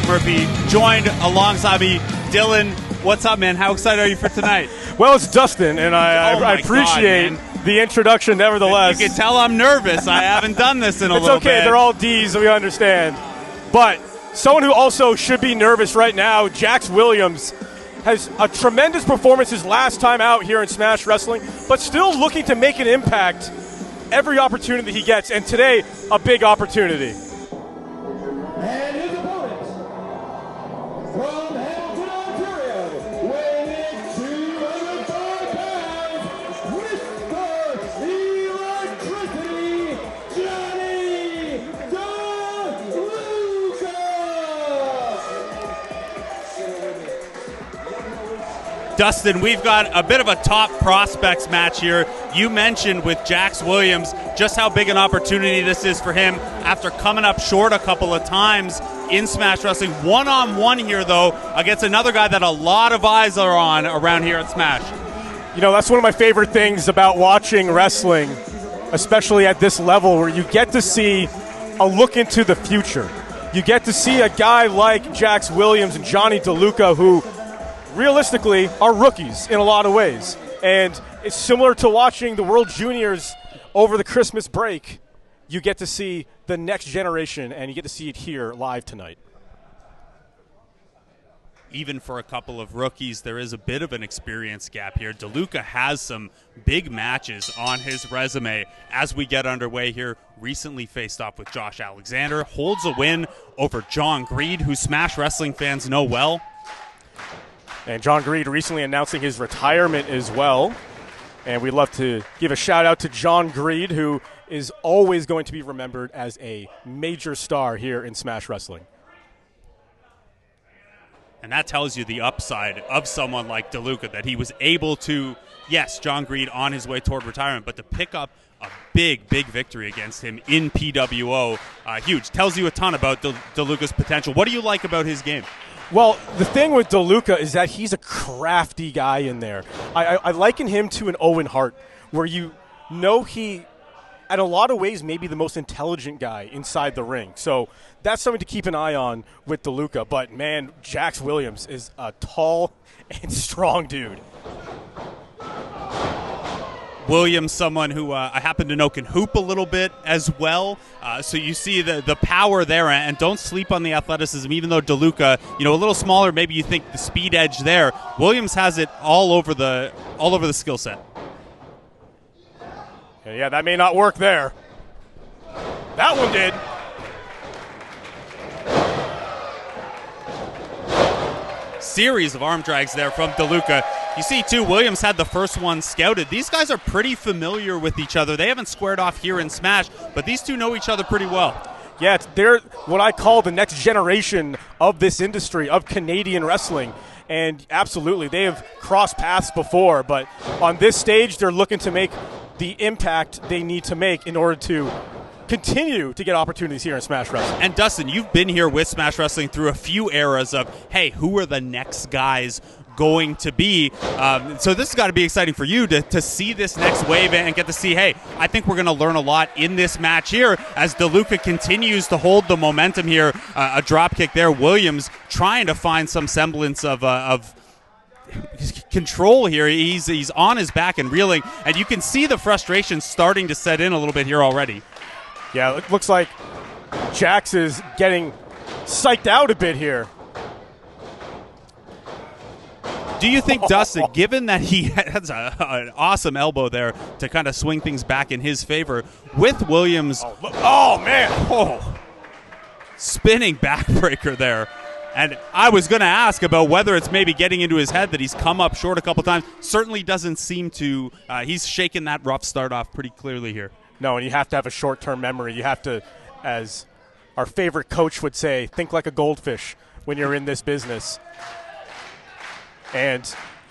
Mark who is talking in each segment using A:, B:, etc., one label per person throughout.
A: Murphy, joined alongside me, Dylan. What's up, man? How excited are you for tonight?
B: Well, it's Dustin, and I appreciate the introduction nevertheless.
A: You can tell I'm nervous. I haven't done this in a little bit.
B: It's okay. They're all D's, we understand. But someone who also should be nervous right now, Jax Williams, has a tremendous performance his last time out here in Smash Wrestling, but still looking to make an impact every opportunity he gets, and today, a big opportunity.
C: And his opponent, from Hamilton, Ontario, weighing in 205 pounds, Mr. Electricity, Jonny DeLuca!
A: Dustin, we've got a bit of a top prospects match here. You mentioned with Jax Williams just how big an opportunity this is for him after coming up short a couple of times in Smash Wrestling. One-on-one here, though, against another guy that a lot of eyes are on around here at Smash.
B: You know, that's one of my favorite things about watching wrestling, especially at this level, where you get to see a look into the future. You get to see a guy like Jax Williams and Jonny DeLuca, who realistically are rookies in a lot of ways. And it's similar to watching the World Juniors over the Christmas break. You get to see the next generation, and you get to see it here live tonight.
A: Even for a couple of rookies, there is a bit of an experience gap here. DeLuca has some big matches on his resume as we get underway here. Recently faced off with Josh Alexander, holds a win over John Greed, who Smash Wrestling fans know well.
B: And John Greed recently announcing his retirement as well. And we'd love to give a shout-out to John Greed, who is always going to be remembered as a major star here in Smash Wrestling.
A: And that tells you the upside of someone like DeLuca, that he was able to, yes, John Greed on his way toward retirement, but to pick up a big, big victory against him in PWO, huge. Tells you a ton about DeLuca's potential. What do you like about his game?
B: Well, the thing with DeLuca is that he's a crafty guy in there. I liken him to an Owen Hart, where you know he, in a lot of ways, may be the most intelligent guy inside the ring. So that's something to keep an eye on with DeLuca. But, man, Jax Williams is a tall and strong dude.
A: Williams, someone who I happen to know can hoop a little bit as well. So you see the power there, and don't sleep on the athleticism, even though DeLuca, a little smaller, maybe you think the speed edge there. Williams has it all over the skill set.
B: Yeah, that may not work there. That one did.
A: Series of arm drags there from DeLuca. You see, too, Williams had the first one scouted. These guys are pretty familiar with each other. They haven't squared off here in Smash, but these two know each other pretty well.
B: Yeah, they're what I call the next generation of this industry, of Canadian wrestling. And absolutely, they have crossed paths before, but on this stage, they're looking to make the impact they need to make in order to continue to get opportunities here in Smash Wrestling.
A: And Dustin, you've been here with Smash Wrestling through a few eras of, hey, who are the next guys going to be? So this has got to be exciting for you to see this next wave and get to see, hey, I think we're going to learn a lot in this match here as DeLuca continues to hold the momentum here. A drop kick there. Williams trying to find some semblance of control here. He's on his back and reeling, and you can see the frustration starting to set in a little bit here already.
B: Yeah, it looks like Jax is getting psyched out a bit here.
A: Do you think, Dustin, given that he has an awesome elbow there to kind of swing things back in his favor, with Williams...
B: Oh, man!
A: Oh, spinning backbreaker there. And I was going to ask about whether it's maybe getting into his head that he's come up short a couple times. Certainly doesn't seem to. He's shaken that rough start off pretty clearly here.
B: No, and you have to have a short-term memory. You have to, as our favorite coach would say, think like a goldfish when you're in this business. And,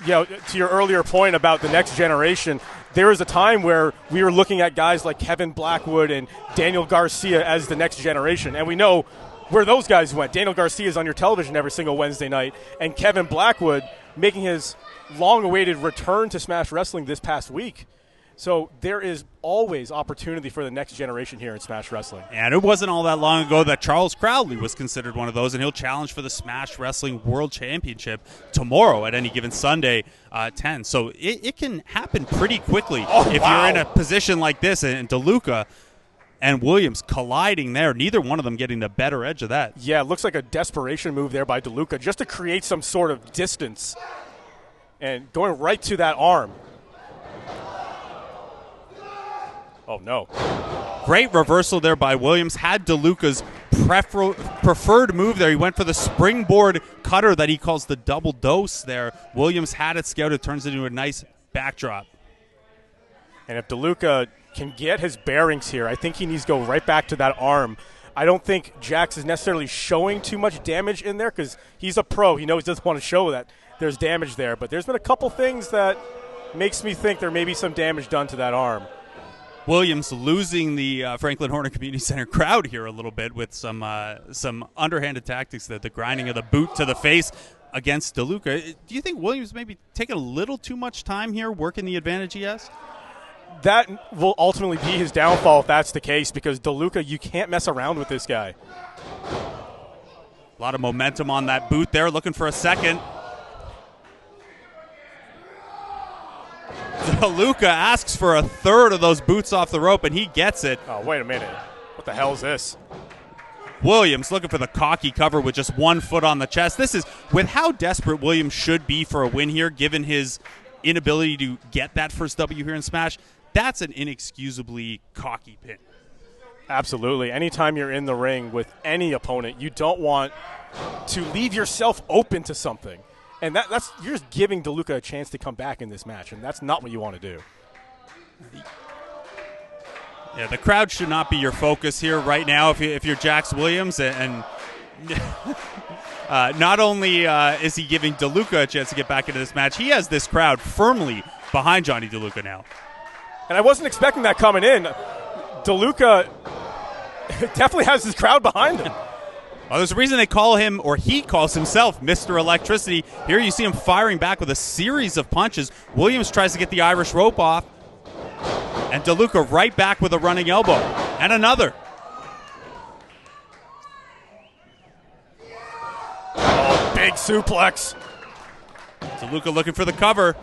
B: to your earlier point about the next generation, there was a time where we were looking at guys like Kevin Blackwood and Daniel Garcia as the next generation. And we know where those guys went. Daniel Garcia is on your television every single Wednesday night. And Kevin Blackwood making his long-awaited return to Smash Wrestling this past week. So there is always opportunity for the next generation here in Smash Wrestling.
A: And it wasn't all that long ago that Charles Crowley was considered one of those, and he'll challenge for the Smash Wrestling World Championship tomorrow at any given Sunday, 10. So it can happen pretty quickly if you're in a position like this, and DeLuca and Williams colliding there, neither one of them getting the better edge of that.
B: Yeah, it looks like a desperation move there by DeLuca just to create some sort of distance and going right to that arm. Oh, no.
A: Great reversal there by Williams. Had DeLuca's preferred move there. He went for the springboard cutter that he calls the double dose there. Williams had it scouted, turns it into a nice backdrop.
B: And if DeLuca can get his bearings here, I think he needs to go right back to that arm. I don't think Jax is necessarily showing too much damage in there because he's a pro. He knows he doesn't want to show that there's damage there. But there's been a couple things that makes me think there may be some damage done to that arm.
A: Williams losing the Franklin Horner Community Center crowd here a little bit with some underhanded tactics, the grinding of the boot to the face against DeLuca. Do you think Williams maybe taking a little too much time here working the advantage he has?
B: That will ultimately be his downfall if that's the case, because DeLuca, you can't mess around with this guy.
A: A lot of momentum on that boot there, looking for a second. DeLuca asks for a third of those boots off the rope, and he gets it.
B: Oh, wait a minute. What the hell is this?
A: Williams looking for the cocky cover with just 1 foot on the chest. This is with how desperate Williams should be for a win here, given his inability to get that first W here in Smash. That's an inexcusably cocky pin.
B: Absolutely. Anytime you're in the ring with any opponent, you don't want to leave yourself open to something. And that's you're just giving DeLuca a chance to come back in this match, and that's not what you want to do.
A: Yeah, the crowd should not be your focus here right now if you're Jax Williams. And not only is he giving DeLuca a chance to get back into this match, he has this crowd firmly behind Johnny DeLuca now.
B: And I wasn't expecting that coming in. DeLuca definitely has his crowd behind him.
A: Well, there's a reason they call him, or he calls himself, Mr. Electricity. Here you see him firing back with a series of punches. Williams tries to get the Irish rope off. And DeLuca right back with a running elbow. And another.
B: Oh, big suplex.
A: DeLuca looking for the cover.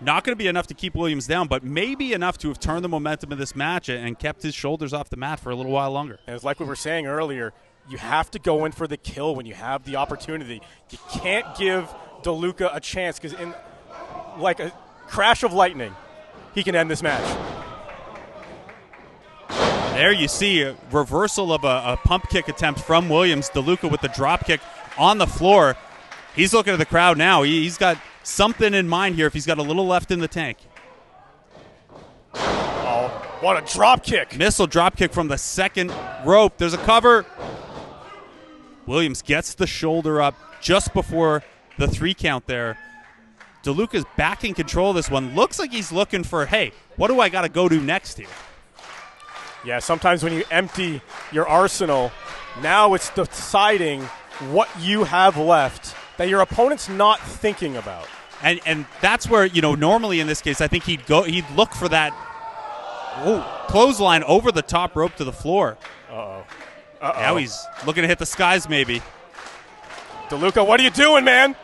A: Not going to be enough to keep Williams down, but maybe enough to have turned the momentum of this match and kept his shoulders off the mat for a little while longer.
B: And it's like we were saying earlier, you have to go in for the kill when you have the opportunity. You can't give DeLuca a chance because in like a crash of lightning, he can end this match.
A: There you see a reversal of a pump kick attempt from Williams. DeLuca with the drop kick on the floor. He's looking at the crowd now. He's got something in mind here if he's got a little left in the tank.
B: Oh, what a drop kick.
A: Missile drop kick from the second rope. There's a cover. Williams gets the shoulder up just before the 3 count there. DeLuca's back in control of this one. Looks like he's looking for, hey, what do I got to go to next here?
B: Yeah, sometimes when you empty your arsenal, now it's deciding what you have left that your opponent's not thinking about.
A: And that's where, normally in this case, I think he'd look for that clothesline over the top rope to the floor.
B: Uh-oh.
A: Now he's looking to hit the skies maybe.
B: DeLuca, what are you doing, man?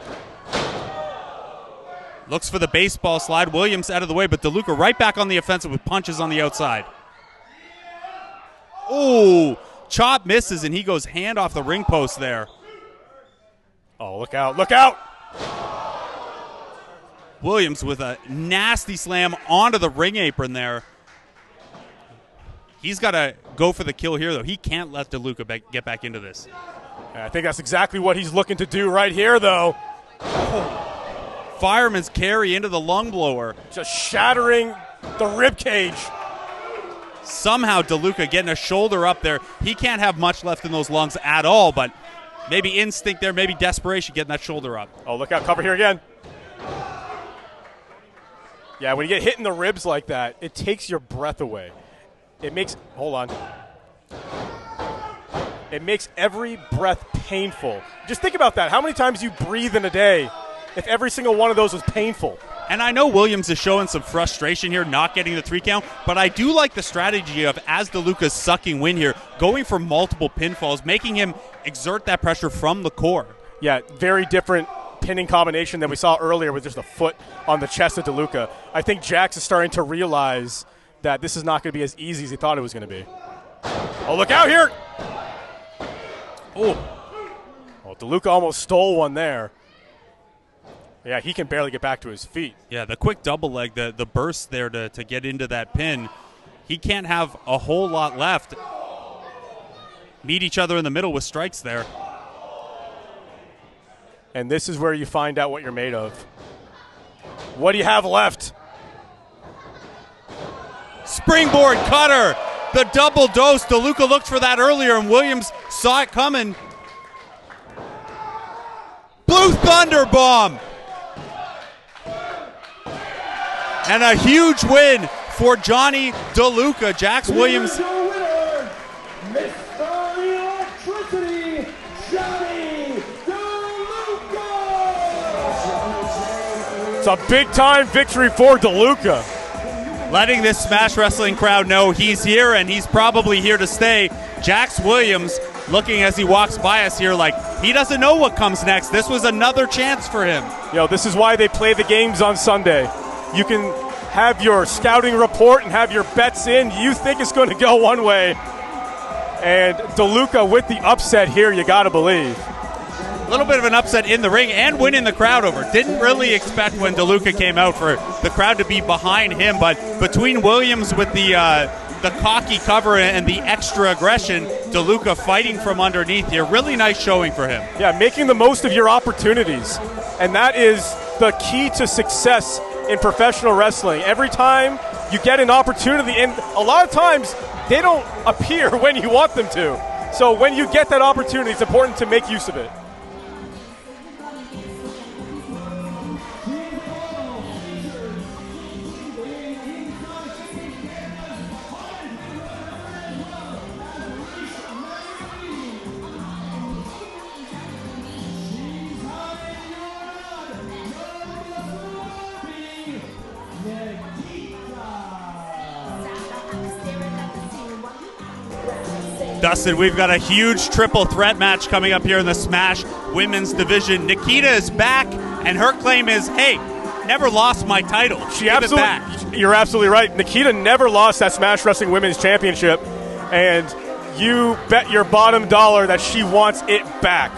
A: Looks for the baseball slide. Williams out of the way, but DeLuca right back on the offensive with punches on the outside. Oh, chop misses, and he goes hand off the ring post there.
B: Oh, look out, look out!
A: Williams with a nasty slam onto the ring apron there. He's got to go for the kill here, though. He can't let DeLuca get back into this.
B: I think that's exactly what he's looking to do right here, though.
A: Fireman's carry into the lung blower.
B: Just shattering the rib cage.
A: Somehow DeLuca getting a shoulder up there. He can't have much left in those lungs at all, but maybe instinct there, maybe desperation getting that shoulder up.
B: Oh, look out, cover here again. Yeah, when you get hit in the ribs like that, it takes your breath away. It makes, hold on. It makes every breath painful. Just think about that. How many times you breathe in a day if every single one of those was painful?
A: And I know Williams is showing some frustration here, not getting the 3 count, but I do like the strategy of, as DeLuca's sucking wind here, going for multiple pinfalls, making him exert that pressure from the core.
B: Yeah, very different pinning combination than we saw earlier with just a foot on the chest of DeLuca. I think Jax is starting to realize that this is not going to be as easy as he thought it was going to be. Oh, look out here! Oh, DeLuca almost stole one there. Yeah, he can barely get back to his feet.
A: Yeah, the quick double leg, the burst there to get into that pin. He can't have a whole lot left. Meet each other in the middle with strikes there.
B: And this is where you find out what you're made of. What do you have left?
A: Springboard cutter. The double dose. DeLuca looked for that earlier, and Williams saw it coming. Blue Thunder Bomb. And a huge win for Jonny DeLuca. Jax Williams.
C: Winner, Mr. Electricity, Jonny DeLuca.
B: It's a big-time victory for DeLuca.
A: Letting this Smash Wrestling crowd know he's here, and he's probably here to stay. Jax Williams looking as he walks by us here like he doesn't know what comes next. This was another chance for him.
B: This is why they play the games on Sunday. You can have your scouting report and have your bets in. You think it's going to go one way. And DeLuca with the upset here, you got to believe.
A: A little bit of an upset in the ring and winning the crowd over. Didn't really expect when DeLuca came out for the crowd to be behind him, but between Williams with the cocky cover and the extra aggression, DeLuca fighting from underneath here. Really nice showing for him.
B: Yeah, making the most of your opportunities. And that is the key to success in professional wrestling. Every time you get an opportunity, and a lot of times they don't appear when you want them to. So when you get that opportunity, it's important to make use of it.
A: Dustin, we've got a huge triple threat match coming up here in the Smash Women's Division. Nikita is back, and her claim is, hey, never lost my title. Give it back.
B: You're absolutely right. Nikita never lost that Smash Wrestling Women's Championship, and you bet your bottom dollar that she wants it back.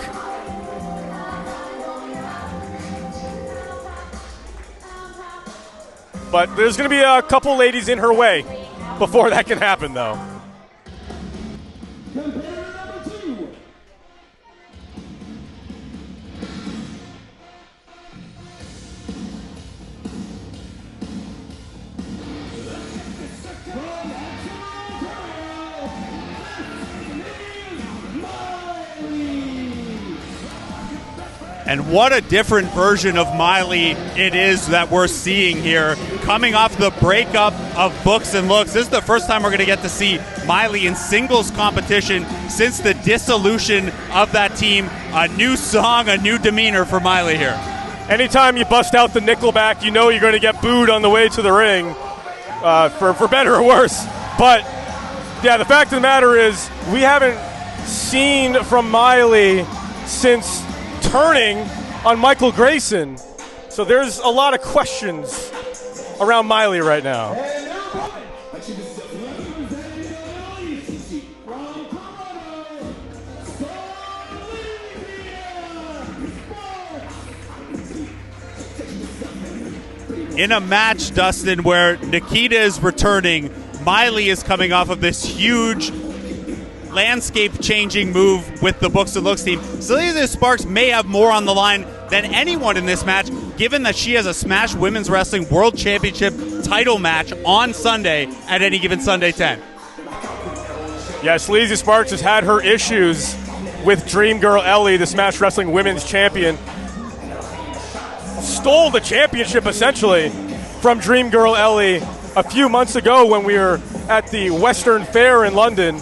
B: But there's going to be a couple ladies in her way before that can happen, though.
C: Competitor number 2.
A: And what a different version of Miley it is that we're seeing here. Coming off the breakup of Books and Looks, this is the first time we're going to get to see Miley in singles competition since the dissolution of that team. A new song, a new demeanor for Miley here.
B: Anytime you bust out the Nickelback, you know you're going to get booed on the way to the ring, for better or worse. But, yeah, the fact of the matter is we haven't seen from Miley since turning on Michael Grayson. So there's a lot of questions around Miley right now.
A: In a match, Dustin, where Nikita is returning, Miley is coming off of this huge landscape-changing move with the Books and Looks team. Seleziya Sparx may have more on the line than anyone in this match, given that she has a Smash Women's Wrestling World Championship title match on Sunday at any given Sunday 10.
B: Yeah, Seleziya Sparx has had her issues with Dream Girl Ellie, the Smash Wrestling Women's Champion. Stole the championship, essentially, from Dream Girl Ellie a few months ago when we were at the Western Fair in London.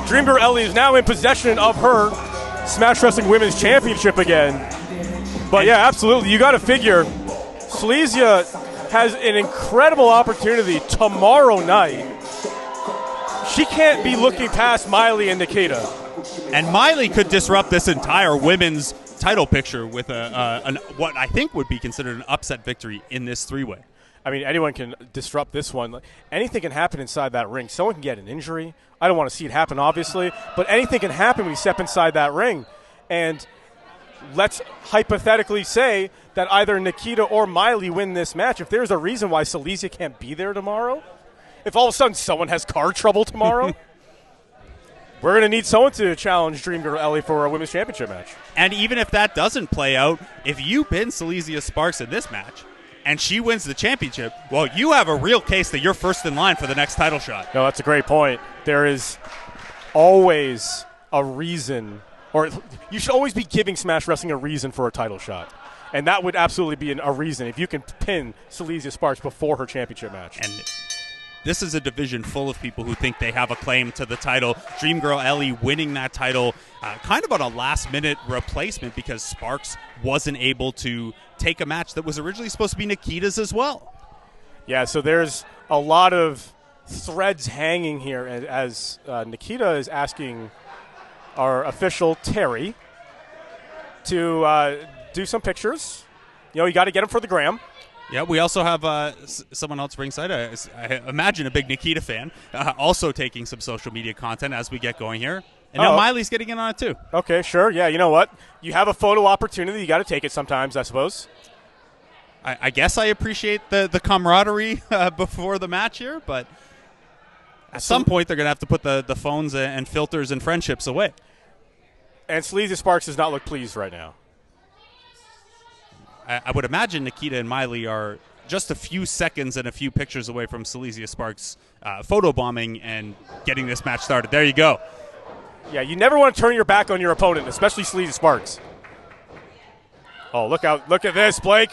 B: Dream Girl Ellie is now in possession of her Smash Wrestling Women's Championship again. But yeah, absolutely. You got to figure Seleziya has an incredible opportunity tomorrow night. She can't be looking past Miley and Nikita.
A: And Miley could disrupt this entire women's title picture with what I think would be considered an upset victory in this three-way.
B: I mean, anyone can disrupt this one. Anything can happen inside that ring. Someone can get an injury. I don't want to see it happen, obviously, but anything can happen when you step inside that ring. And let's hypothetically say that either Nikita or Miley win this match. If there's a reason why Seleziya can't be there tomorrow, if all of a sudden someone has car trouble tomorrow, we're going to need someone to challenge Dream Girl Ellie for a women's championship match.
A: And even if that doesn't play out, if you pin Seleziya Sparx in this match and she wins the championship, well, you have a real case that you're first in line for the next title shot.
B: No, that's a great point. There is always a reason, or you should always be giving Smash Wrestling a reason for a title shot. And that would absolutely be a reason if you can pin Seleziya Sparx before her championship match.
A: And this is a division full of people who think they have a claim to the title. Dream Girl Ellie winning that title kind of on a last-minute replacement because Sparx wasn't able to take a match that was originally supposed to be Nikita's as well.
B: Yeah, so there's a lot of threads hanging here as Nikita is asking our official, Terry, to do some pictures. You know, you got to get them for the gram.
A: Yeah, we also have someone else ringside. I imagine a big Nikita fan, also taking some social media content as we get going here. And now Miley's getting in on it too.
B: Okay, sure. Yeah, you know what? You have a photo opportunity. You got to take it sometimes, I suppose.
A: I guess I appreciate the camaraderie before the match here, but at some point they're going to have to put the phones and filters and friendships away.
B: And Seleziya Sparx does not look pleased right now.
A: I would imagine Nikita and Miley are just a few seconds and a few pictures away from Seleziya Sparx photobombing and getting this match started. There you go.
B: Yeah, you never want to turn your back on your opponent, especially Seleziya Sparx. Oh, look out. Look at this, Blake.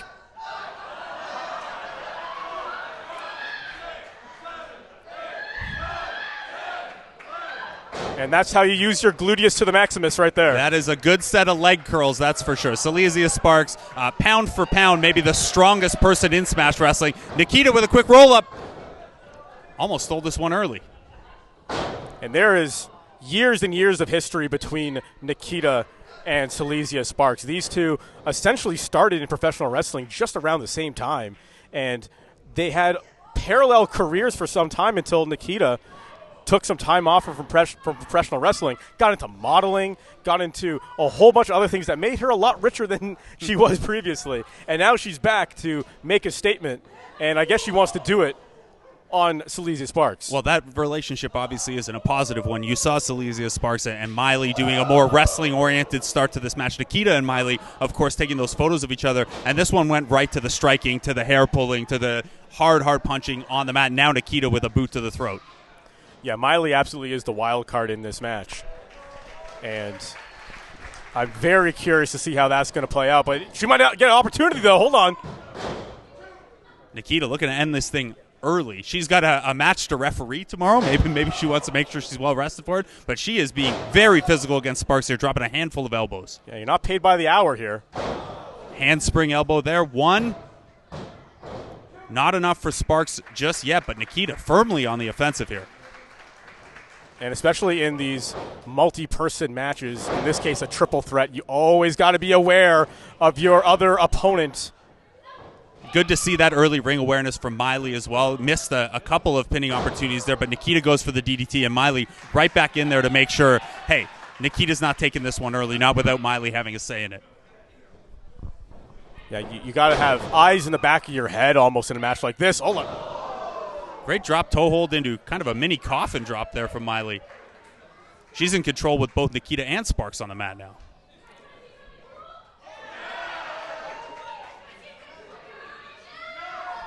B: And that's how you use your gluteus to the maximus right there.
A: That is a good set of leg curls, that's for sure. Seleziya Sparx, pound for pound, maybe the strongest person in Smash Wrestling. Nikita with a quick roll-up. Almost stole this one early.
B: And there is years and years of history between Nikita and Seleziya Sparx. These two essentially started in professional wrestling just around the same time. And they had parallel careers for some time until Nikita took some time off from professional wrestling, got into modeling, got into a whole bunch of other things that made her a lot richer than she was previously. And now she's back to make a statement, and I guess she wants to do it on Seleziya Sparx.
A: Well, that relationship obviously isn't a positive one. You saw Seleziya Sparx and Miley doing a more wrestling-oriented start to this match. Nikita and Miley, of course, taking those photos of each other, and this one went right to the striking, to the hair pulling, to the hard punching on the mat. Now Nikita with a boot to the throat.
B: Yeah, Miley absolutely is the wild card in this match. And I'm very curious to see how that's going to play out. But she might not get an opportunity, though. Hold on.
A: Nikita looking to end this thing early. She's got a match to referee tomorrow. Maybe she wants to make sure she's well rested for it. But she is being very physical against Sparx here, dropping a handful of elbows.
B: Yeah, you're not paid by the hour here.
A: Handspring elbow there. One. Not enough for Sparx just yet, but Nikita firmly on the offensive here.
B: And especially in these multi-person matches, in this case a triple threat, you always got to be aware of your other opponent.
A: Good to see that early ring awareness from Miley as well. Missed a couple of pinning opportunities there, but Nikita goes for the DDT, and Miley right back in there to make sure, hey, Nikita's not taking this one early, not without Miley having a say in it.
B: Yeah, you got to have eyes in the back of your head almost in a match like this. Hold on.
A: Great drop toe hold into kind of a mini coffin drop there from Miley. She's in control with both Nikita and Sparx on the mat now.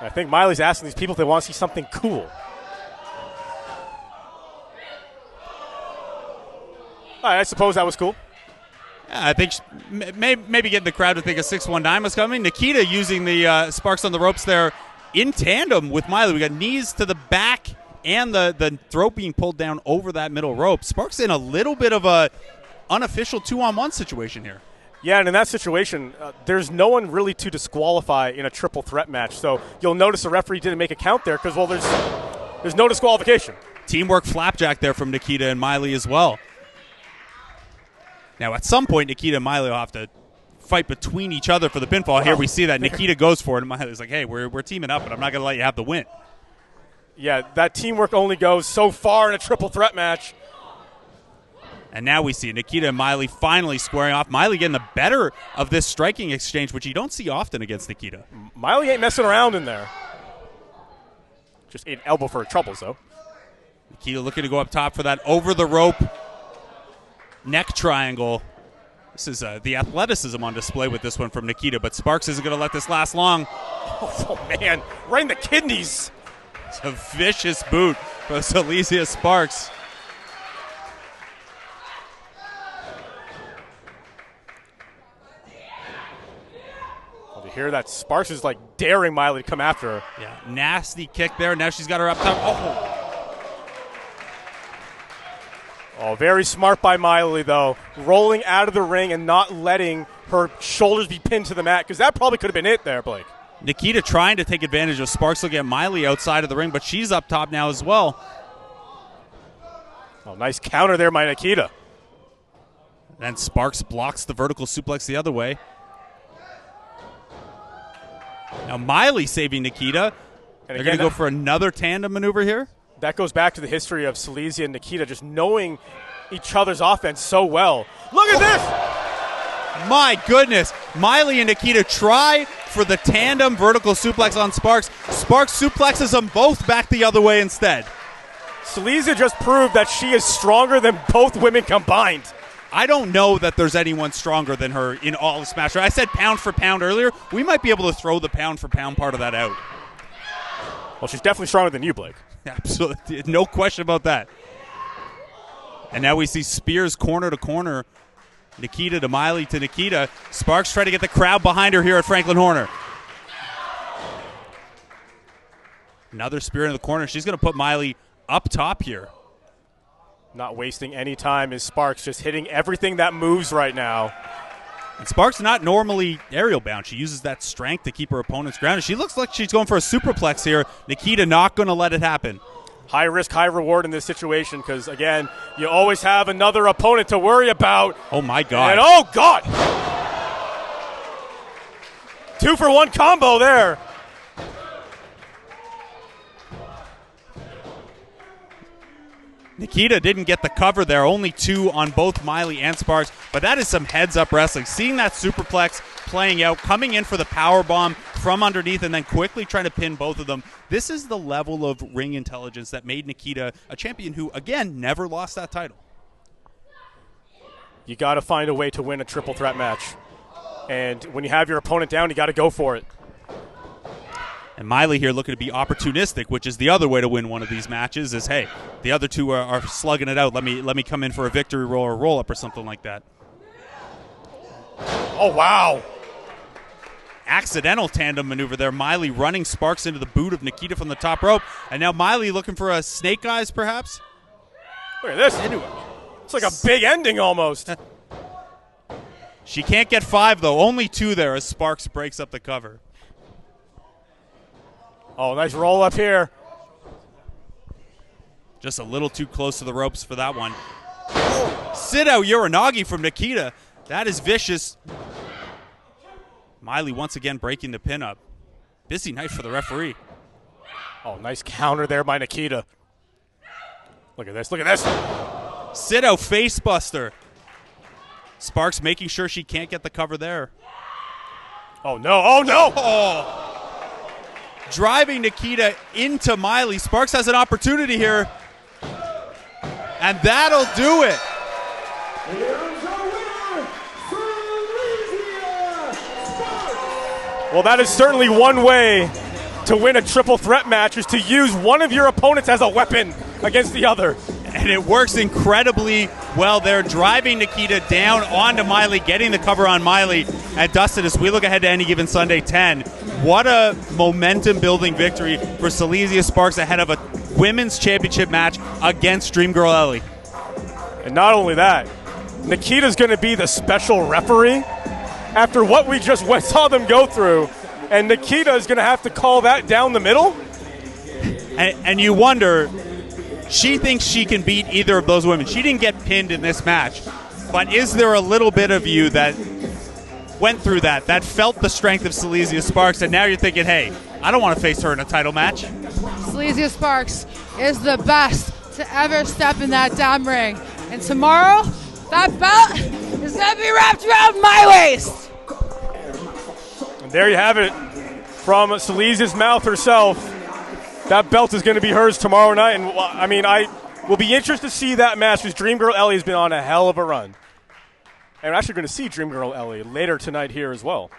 B: I think Miley's asking these people if they want to see something cool. All right, I suppose that was cool.
A: Yeah, I think maybe getting the crowd to think a 619 was coming. Nikita using the Sparx on the ropes there in tandem with Miley. We got knees to the back and the throat being pulled down over that middle rope. Sparx in a little bit of a unofficial 2-on-1 situation here.
B: Yeah, and in that situation, there's no one really to disqualify in a triple threat match. So you'll notice the referee didn't make a count there because, well, there's no disqualification.
A: Teamwork flapjack there from Nikita and Miley as well. Now, at some point, Nikita and Miley will have to fight between each other for the pinfall. Here we see that Nikita goes for it, and Miley's like, hey, we're teaming up, but I'm not going to let you have the win.
B: Yeah, that teamwork only goes so far in a triple threat match.
A: And now we see Nikita and Miley finally squaring off. Miley getting the better of this striking exchange, which you don't see often against Nikita.
B: Miley ain't messing around in there. Just an elbow for her troubles, though.
A: Nikita looking to go up top for that over-the-rope neck triangle. This is the athleticism on display with this one from Nikita, but Sparx isn't going to let this last long.
B: Oh, man. Right in the kidneys.
A: It's a vicious boot for Seleziya Sparx.
B: Well, to hear that, Sparx is like daring Miley to come after her.
A: Yeah, nasty kick there. Now she's got her up top.
B: Oh, very smart by Miley, though. Rolling out of the ring and not letting her shoulders be pinned to the mat, because that probably could have been it there, Blake.
A: Nikita trying to take advantage of Sparx looking at Miley outside of the ring, but she's up top now as well.
B: Oh, nice counter there by Nikita.
A: And Sparx blocks the vertical suplex the other way. Now Miley saving Nikita. They're going to go for another tandem maneuver here.
B: That goes back to the history of Seleziya and Nikita just knowing each other's offense so well. Look at this!
A: My goodness. Miley and Nikita try for the tandem vertical suplex on Sparx. Sparx suplexes them both back the other way instead.
B: Seleziya just proved that she is stronger than both women combined.
A: I don't know that there's anyone stronger than her in all of Smash. I said pound for pound earlier. We might be able to throw the pound for pound part of that out.
B: Well, she's definitely stronger than you, Blake.
A: Absolutely. No question about that. And now we see Spears corner to corner. Nikita to Miley to Nikita. Sparx trying to get the crowd behind her here at Franklin Horner. Another spear in the corner. She's going to put Miley up top here.
B: Not wasting any time is Sparx, just hitting everything that moves right now.
A: And Sparx not normally aerial bound. She uses that strength to keep her opponents grounded. She looks like she's going for a superplex here. Nikita not going to let it happen.
B: High risk, high reward in this situation because, again, you always have another opponent to worry about.
A: Oh, my God.
B: And, oh, God! 2-for-1 combo there.
A: Nikita didn't get the cover there, only 2 on both Miley and Sparx, but that is some heads-up wrestling. Seeing that superplex playing out, coming in for the power bomb from underneath and then quickly trying to pin both of them. This is the level of ring intelligence that made Nikita a champion who, again, never lost that title.
B: You got to find a way to win a triple threat match. And when you have your opponent down, you got to go for it.
A: And Miley here looking to be opportunistic, which is the other way to win one of these matches is, hey, the other two are slugging it out. Let me come in for a victory roll or a roll-up or something like that.
B: Oh, wow.
A: Accidental tandem maneuver there. Miley running Sparx into the boot of Nikita from the top rope. And now Miley looking for a snake eyes, perhaps?
B: Look at this. It's like a big ending almost.
A: She can't get 5, though. Only 2 there as Sparx breaks up the cover.
B: Oh, nice roll up here.
A: Just a little too close to the ropes for that one. Sit out Uranagi from Nikita. That is vicious. Miley once again breaking the pin up. Busy night for the referee.
B: Oh, nice counter there by Nikita. Look at this. Look at this.
A: Sit out face buster. Sparx making sure she can't get the cover there.
B: Oh, no. Oh, no.
A: Oh. Driving Nikita into Miley. Sparx has an opportunity here. And that'll do it.
C: Here's our winner, Seleziya Sparx.
B: Well, that is certainly one way to win a triple threat match is to use one of your opponents as a weapon against the other.
A: And it works incredibly well there, driving Nikita down onto Miley, getting the cover on Miley. And Dustin, as we look ahead to Any Given Sunday 10, what a momentum-building victory for Seleziya Sparx ahead of a women's championship match against Dream Girl Ellie.
B: And not only that, Nikita's going to be the special referee after what we just saw them go through, and Nikita is going to have to call that down the middle.
A: And you wonder, she thinks she can beat either of those women. She didn't get pinned in this match, but is there a little bit of you that went through that felt the strength of Seleziya Sparx, and now you're thinking, hey, I don't want to face her in a title match?
D: Seleziya Sparx is the best to ever step in that damn ring. And tomorrow, that belt is going to be wrapped around my waist.
B: And there you have it from Seleziya's mouth herself. That belt is going to be hers tomorrow night. And I mean, I will be interested to see that match because Dream Girl Ellie has been on a hell of a run. And we're actually going to see Dream Girl Ellie later tonight here as well.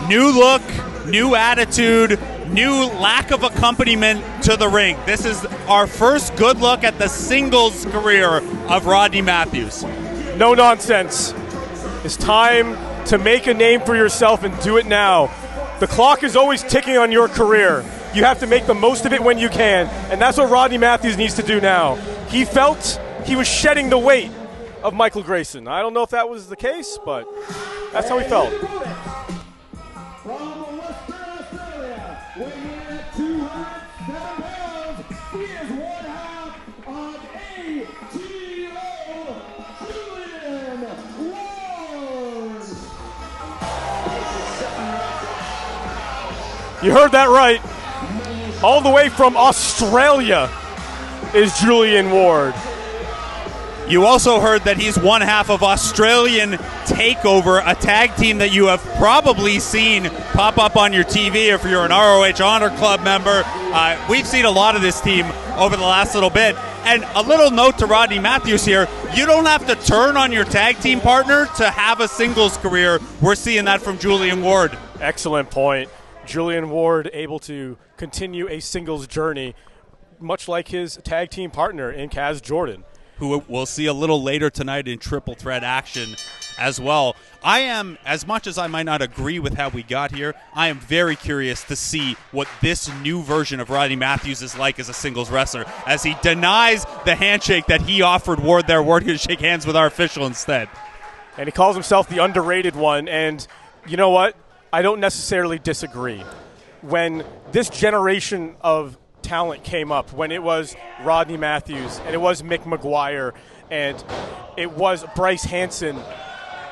A: New look, new attitude, new lack of accompaniment to the ring. This is our first good look at the singles career of Rodney Matthews.
B: No nonsense. It's time to make a name for yourself and do it now. The clock is always ticking on your career. You have to make the most of it when you can, and that's what Rodney Matthews needs to do now. He felt he was shedding the weight of Michael Grayson. I don't know if that was the case, but that's how he felt.
C: From Western Australia, weighing in at 207 pounds, he is one half of ATO, Julian Ward.
B: You heard that right. All the way from Australia is Julian Ward.
A: You also heard that he's one half of Australian Takeover, a tag team that you have probably seen pop up on your TV if you're an ROH Honor Club member. We've seen a lot of this team over the last little bit. And a little note to Rodney Matthews here, you don't have to turn on your tag team partner to have a singles career. We're seeing that from Julian Ward.
B: Excellent point. Julian Ward able to continue a singles journey, much like his tag team partner in Kaz Jordan,
A: who we'll see a little later tonight in triple threat action as well. I am, as much as I might not agree with how we got here, I am very curious to see what this new version of Rodney Matthews is like as a singles wrestler, as he denies the handshake that he offered Ward there. Ward going to shake hands with our official instead.
B: And he calls himself the underrated one, and you know what? I don't necessarily disagree. When this generation of talent came up, when it was Rodney Matthews and it was Mick McGuire and it was Bryce Hanson,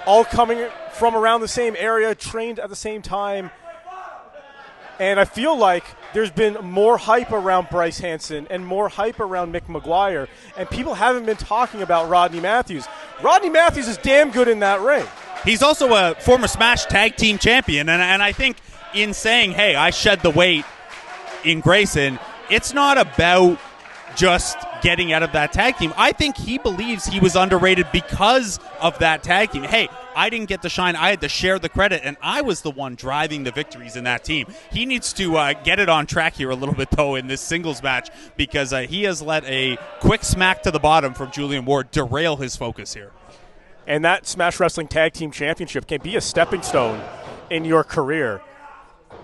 B: all coming from around the same area, trained at the same time, and I feel like there's been more hype around Bryce Hanson and more hype around Mick McGuire, and people haven't been talking about Rodney Matthews. Rodney Matthews is damn good in that ring.
A: He's also a former Smash Tag Team Champion, and I think in saying, hey, I shed the weight in Grayson, it's not about just getting out of that tag team. I think he believes he was underrated because of that tag team. Hey, I didn't get to shine. I had to share the credit, and I was the one driving the victories in that team. He needs to get it on track here a little bit, though, in this singles match because he has let a quick smack to the bottom from Julian Ward derail his focus here.
B: And that Smash Wrestling Tag Team Championship can be a stepping stone in your career.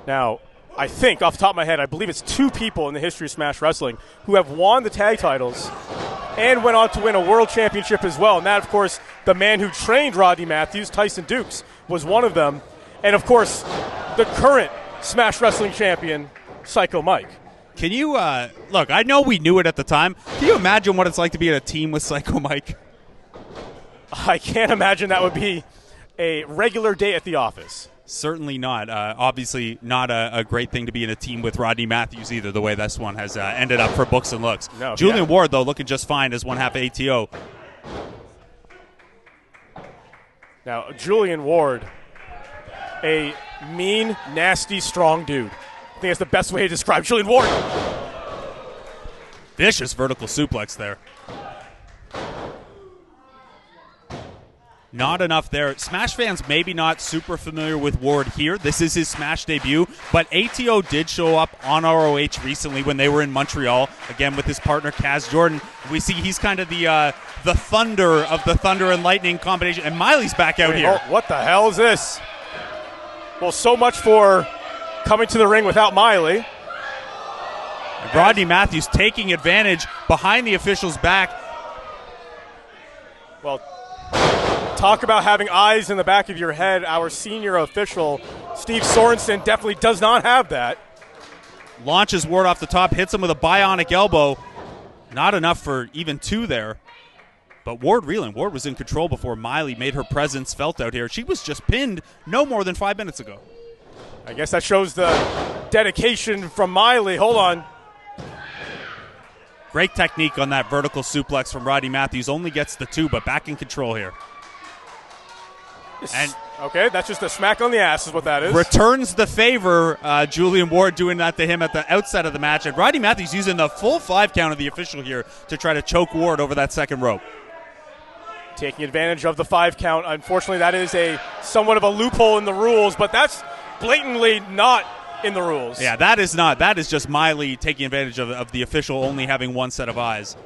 B: Now, I think, off the top of my head, I believe it's 2 people in the history of Smash Wrestling who have won the tag titles and went on to win a world championship as well. And that, of course, the man who trained Rodney Matthews, Tyson Dukes, was one of them. And, of course, the current Smash Wrestling champion, Psycho Mike.
A: Can you, look, I know we knew it at the time. Can you imagine what it's like to be in a team with Psycho Mike?
B: I can't imagine that would be a regular day at the office.
A: Certainly not. Obviously not a great thing to be in a team with Rodney Matthews either, the way this one has ended up for books and looks.
B: No,
A: Julian Ward, though, looking just fine as one half ATO.
B: Now, Julian Ward, a mean, nasty, strong dude. I think that's the best way to describe Julian Ward.
A: Vicious vertical suplex there. Not enough there. Smash fans maybe not super familiar with Ward here. This is his Smash debut, but ATO did show up on ROH recently when they were in Montreal, again with his partner Kaz Jordan. We see he's kind of the thunder of the Thunder and Lightning combination, and Miley's back out here.
B: Oh, what the hell is this? Well, so much for coming to the ring without Miley.
A: And Rodney Matthews taking advantage behind the official's back.
B: Well, talk about having eyes in the back of your head. Our senior official, Steve Sorensen, definitely does not have that.
A: Launches Ward off the top, hits him with a bionic elbow. Not enough for even 2 there. But Ward reeling. Ward was in control before Miley made her presence felt out here. She was just pinned no more than 5 minutes ago.
B: I guess that shows the dedication from Miley. Hold on.
A: Great technique on that vertical suplex from Rodney Matthews. Only gets the 2, but back in control here. And
B: okay, that's just a smack on the ass is what that is.
A: Returns the favor. Julian Ward doing that to him at the outset of the match. And Rodney Matthews using the full 5 count of the official here to try to choke Ward over that second rope.
B: Taking advantage of the 5 count. Unfortunately, that is a somewhat of a loophole in the rules, but that's blatantly not in the rules.
A: Yeah, that is not. That is just Miley taking advantage of the official only having one set of eyes.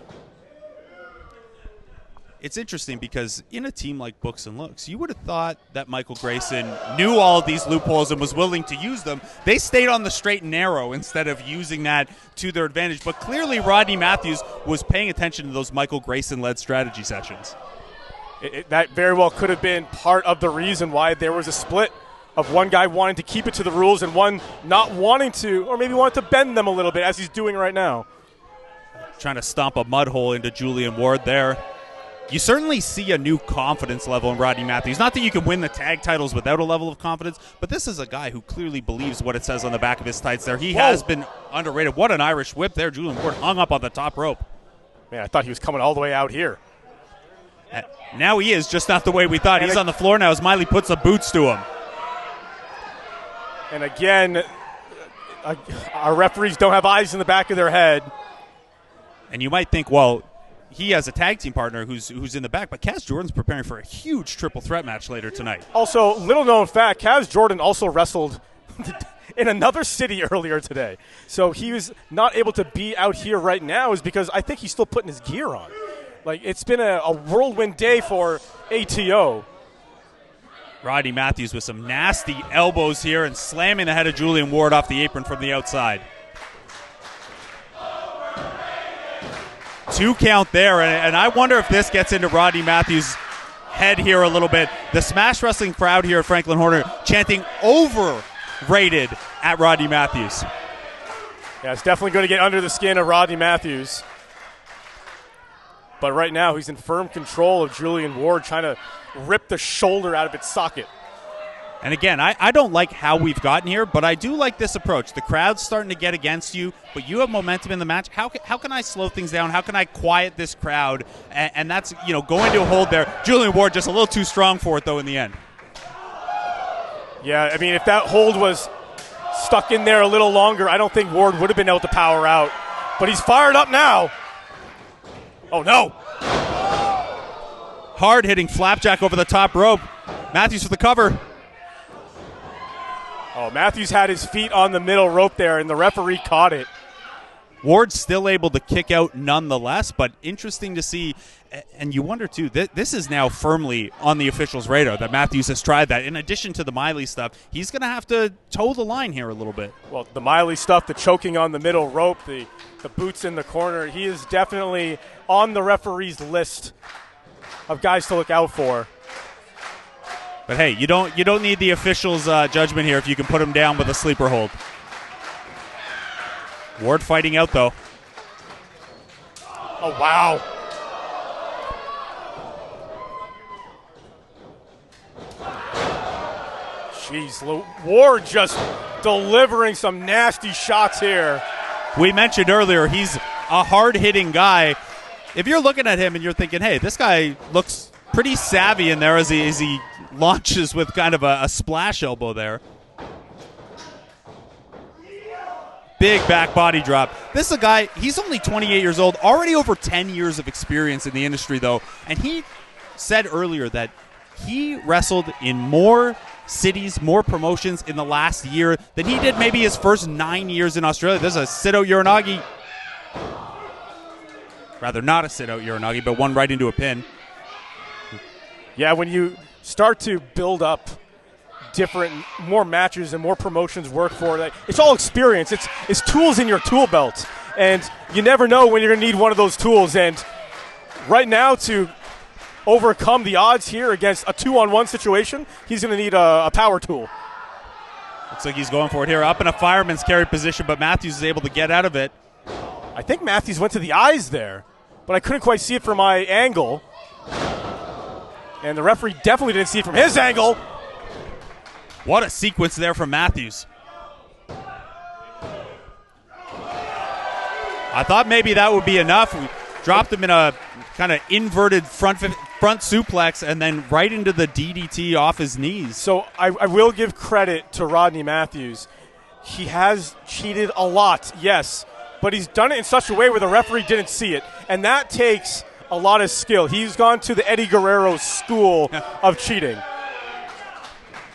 A: It's interesting because in a team like Books and Looks, you would have thought that Michael Grayson knew all of these loopholes and was willing to use them. They stayed on the straight and narrow instead of using that to their advantage. But clearly Rodney Matthews was paying attention to those Michael Grayson-led strategy sessions.
B: That very well could have been part of the reason why there was a split of one guy wanting to keep it to the rules and one not wanting to, or maybe wanting to bend them a little bit, as he's doing right now.
A: Trying to stomp a mud hole into Julian Ward there. You certainly see a new confidence level in Rodney Matthews. Not that you can win the tag titles without a level of confidence, but this is a guy who clearly believes what it says on the back of his tights there. He has been underrated. What an Irish whip there. Julian Ward hung up on the top rope.
B: Man, I thought he was coming all the way out here.
A: Now he is, just not the way we thought. He's on the floor now as Miley puts the boots to him.
B: And again, our referees don't have eyes in the back of their head.
A: And you might think, well, he has a tag team partner who's in the back, but Kaz Jordan's preparing for a huge triple threat match later tonight.
B: Also, little known fact, Kaz Jordan also wrestled in another city earlier today. So he was not able to be out here right now is because I think he's still putting his gear on. Like, it's been a whirlwind day for ATO.
A: Rodney Matthews with some nasty elbows here and slamming the head of Julian Ward off the apron from the outside. 2 count there, and I wonder if this gets into Rodney Matthews' head here a little bit. The Smash Wrestling crowd here at Franklin Horner chanting overrated at Rodney Matthews.
B: Yeah, it's definitely going to get under the skin of Rodney Matthews. But right now, he's in firm control of Julian Ward, trying to rip the shoulder out of its socket.
A: And again, I don't like how we've gotten here, but I do like this approach. The crowd's starting to get against you, but you have momentum in the match. How can I slow things down? How can I quiet this crowd? And that's, going to a hold there. Julian Ward just a little too strong for it, though, in the end.
B: Yeah, I mean, if that hold was stuck in there a little longer, I don't think Ward would have been able to power out. But he's fired up now. Oh, no.
A: Hard-hitting flapjack over the top rope. Matthews for the cover.
B: Oh, Matthews had his feet on the middle rope there, and the referee caught it.
A: Ward's still able to kick out nonetheless, but interesting to see. And you wonder, too, this is now firmly on the officials' radar that Matthews has tried that. In addition to the Miley stuff, he's going to have to toe the line here a little bit.
B: Well, the Miley stuff, the choking on the middle rope, the boots in the corner, he is definitely on the referee's list of guys to look out for.
A: But, hey, you don't need the officials' judgment here if you can put him down with a sleeper hold. Ward fighting out, though.
B: Oh, wow. Jeez, Ward just delivering some nasty shots here.
A: We mentioned earlier he's a hard-hitting guy. If you're looking at him and you're thinking, hey, this guy looks pretty savvy in there as he launches with kind of a splash elbow there. Big back body drop. This is a guy, he's only 28 years old, already over 10 years of experience in the industry, though. And he said earlier that he wrestled in more cities, more promotions in the last year than he did maybe his first 9 years in Australia. This is a sit-out Uranagi. Rather not a sit-out Uranagi, but one right into a pin.
B: Yeah, when you start to build up more matches and more promotions work for it, it's all experience. It's tools in your tool belt. And you never know when you're going to need one of those tools. And right now, to overcome the odds here against a 2-on-1 situation, he's going to need a power tool.
A: Looks like he's going for it here. Up in a fireman's carry position, but Matthews is able to get out of it.
B: I think Matthews went to the eyes there, but I couldn't quite see it from my angle. And the referee definitely didn't see it from his angle.
A: What a sequence there from Matthews. I thought maybe that would be enough. We dropped him in a kind of inverted front suplex and then right into the DDT off his knees.
B: So I will give credit to Rodney Matthews. He has cheated a lot, yes, but he's done it in such a way where the referee didn't see it. And that takes a lot of skill. He's gone to the Eddie Guerrero school of cheating.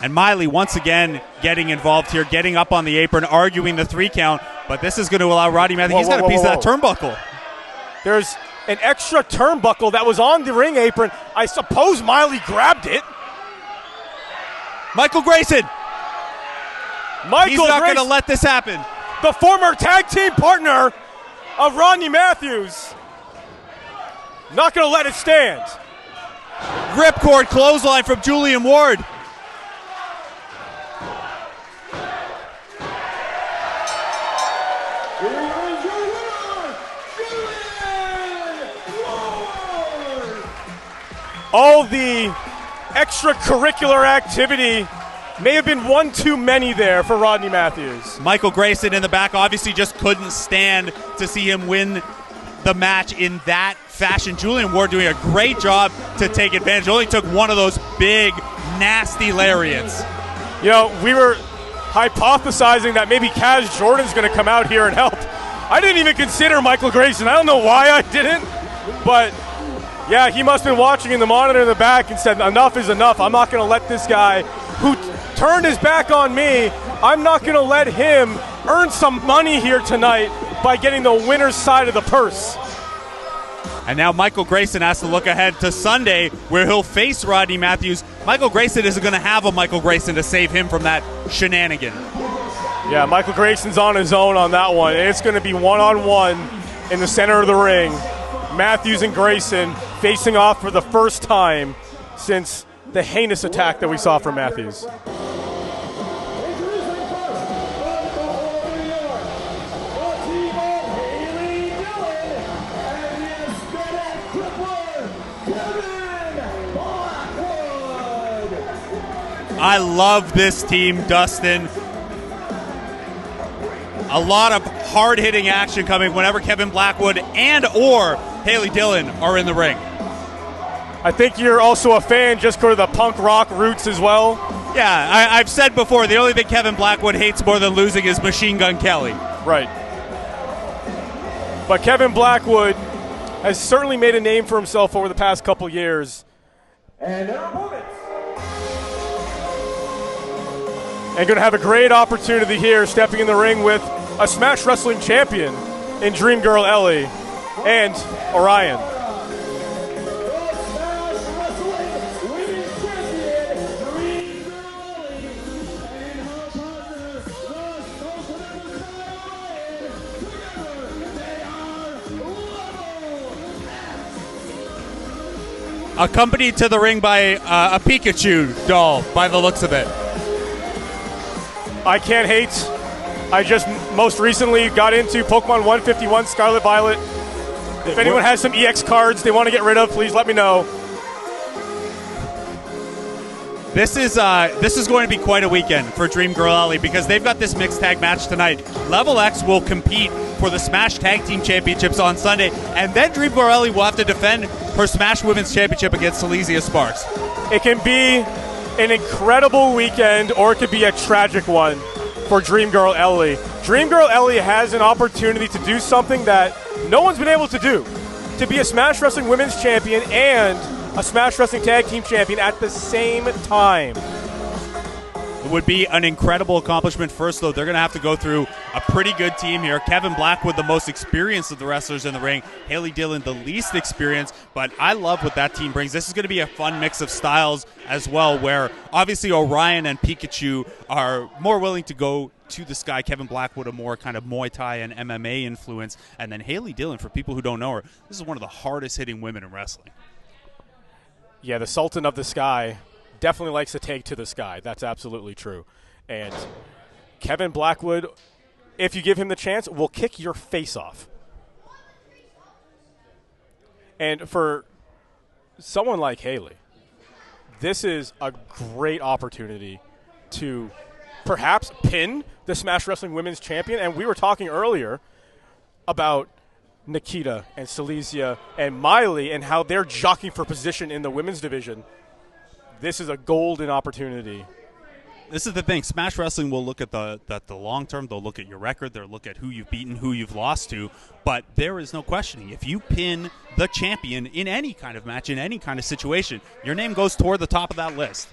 A: And Miley once again getting involved here, getting up on the apron, arguing the 3 count. But this is going to allow Rodney Matthews. He's got a piece of that turnbuckle.
B: There's an extra turnbuckle that was on the ring apron. I suppose Miley grabbed it.
A: Michael Grayson. He's not going to let this happen.
B: The former tag team partner of Rodney Matthews. Not going to let it stand.
A: Ripcord clothesline from Julian Ward.
B: All the extracurricular activity may have been one too many there for Rodney Matthews.
A: Michael Grayson in the back obviously just couldn't stand to see him win the match in that fashion. Julian Ward doing a great job to take advantage. Only took one of those big, nasty lariats.
B: You know, we were hypothesizing that maybe Kaz Jordan's going to come out here and help. I didn't even consider Michael Grayson. I don't know why I didn't, but yeah, he must have been watching in the monitor in the back and said, enough is enough. I'm not going to let this guy who turned his back on me, I'm not going to let him earn some money here tonight by getting the winner's side of the purse.
A: And now Michael Grayson has to look ahead to Sunday where he'll face Rodney Matthews. Michael Grayson isn't going to have a Michael Grayson to save him from that shenanigan.
B: Yeah, Michael Grayson's on his own on that one. It's going to be one-on-one in the center of the ring. Matthews and Grayson facing off for the first time since the heinous attack that we saw from Matthews.
A: I love this team, Dustin. A lot of hard-hitting action coming whenever Kevin Blackwood and or Haley Dillon are in the ring.
B: I think you're also a fan just for the punk rock roots as well.
A: Yeah, I've said before, the only thing Kevin Blackwood hates more than losing is Machine Gun Kelly.
B: Right. But Kevin Blackwood has certainly made a name for himself over the past couple years.
C: And their opponents.
B: And going to have a great opportunity here, stepping in the ring with a Smash Wrestling champion in Dream Girl Ellie and Orion.
A: Accompanied to the ring by a Pikachu doll, by the looks of it.
B: I can't hate. I just most recently got into Pokemon 151 Scarlet Violet. If anyone has some EX cards they want to get rid of, please let me know.
A: This is going to be quite a weekend for Dream Girl Ellie because they've got this mixed tag match tonight. Level X will compete for the Smash Tag Team Championships on Sunday, and then Dream Girl Ellie will have to defend her Smash Women's Championship against Seleziya Sparx.
B: It can be an incredible weekend, or it could be a tragic one for Dream Girl Ellie. Dream Girl Ellie has an opportunity to do something that no one's been able to do, to be a Smash Wrestling Women's Champion and a Smash Wrestling Tag Team Champion at the same time.
A: It would be an incredible accomplishment. First, though, they're going to have to go through a pretty good team here. Kevin Blackwood, the most experienced of the wrestlers in the ring. Haley Dillon, the least experienced. But I love what that team brings. This is going to be a fun mix of styles as well, where obviously Orion and Pikachu are more willing to go to the sky. Kevin Blackwood, a more kind of Muay Thai and MMA influence. And then Haley Dillon, for people who don't know her, this is one of the hardest hitting women in wrestling.
B: Yeah, the Sultan of the Sky definitely likes to take to the sky. That's absolutely true. And Kevin Blackwood, if you give him the chance, will kick your face off. And for someone like Haley, this is a great opportunity to perhaps pin the Smash Wrestling Women's Champion. And we were talking earlier about Nikita and Seleziya and Miley and how they're jockeying for position in the women's division. This is a golden opportunity.
A: This is the thing. Smash Wrestling will look at the long term. They'll look at your record. They'll look at who you've beaten, who you've lost to. But there is no questioning. If you pin the champion in any kind of match, in any kind of situation, your name goes toward the top of that list.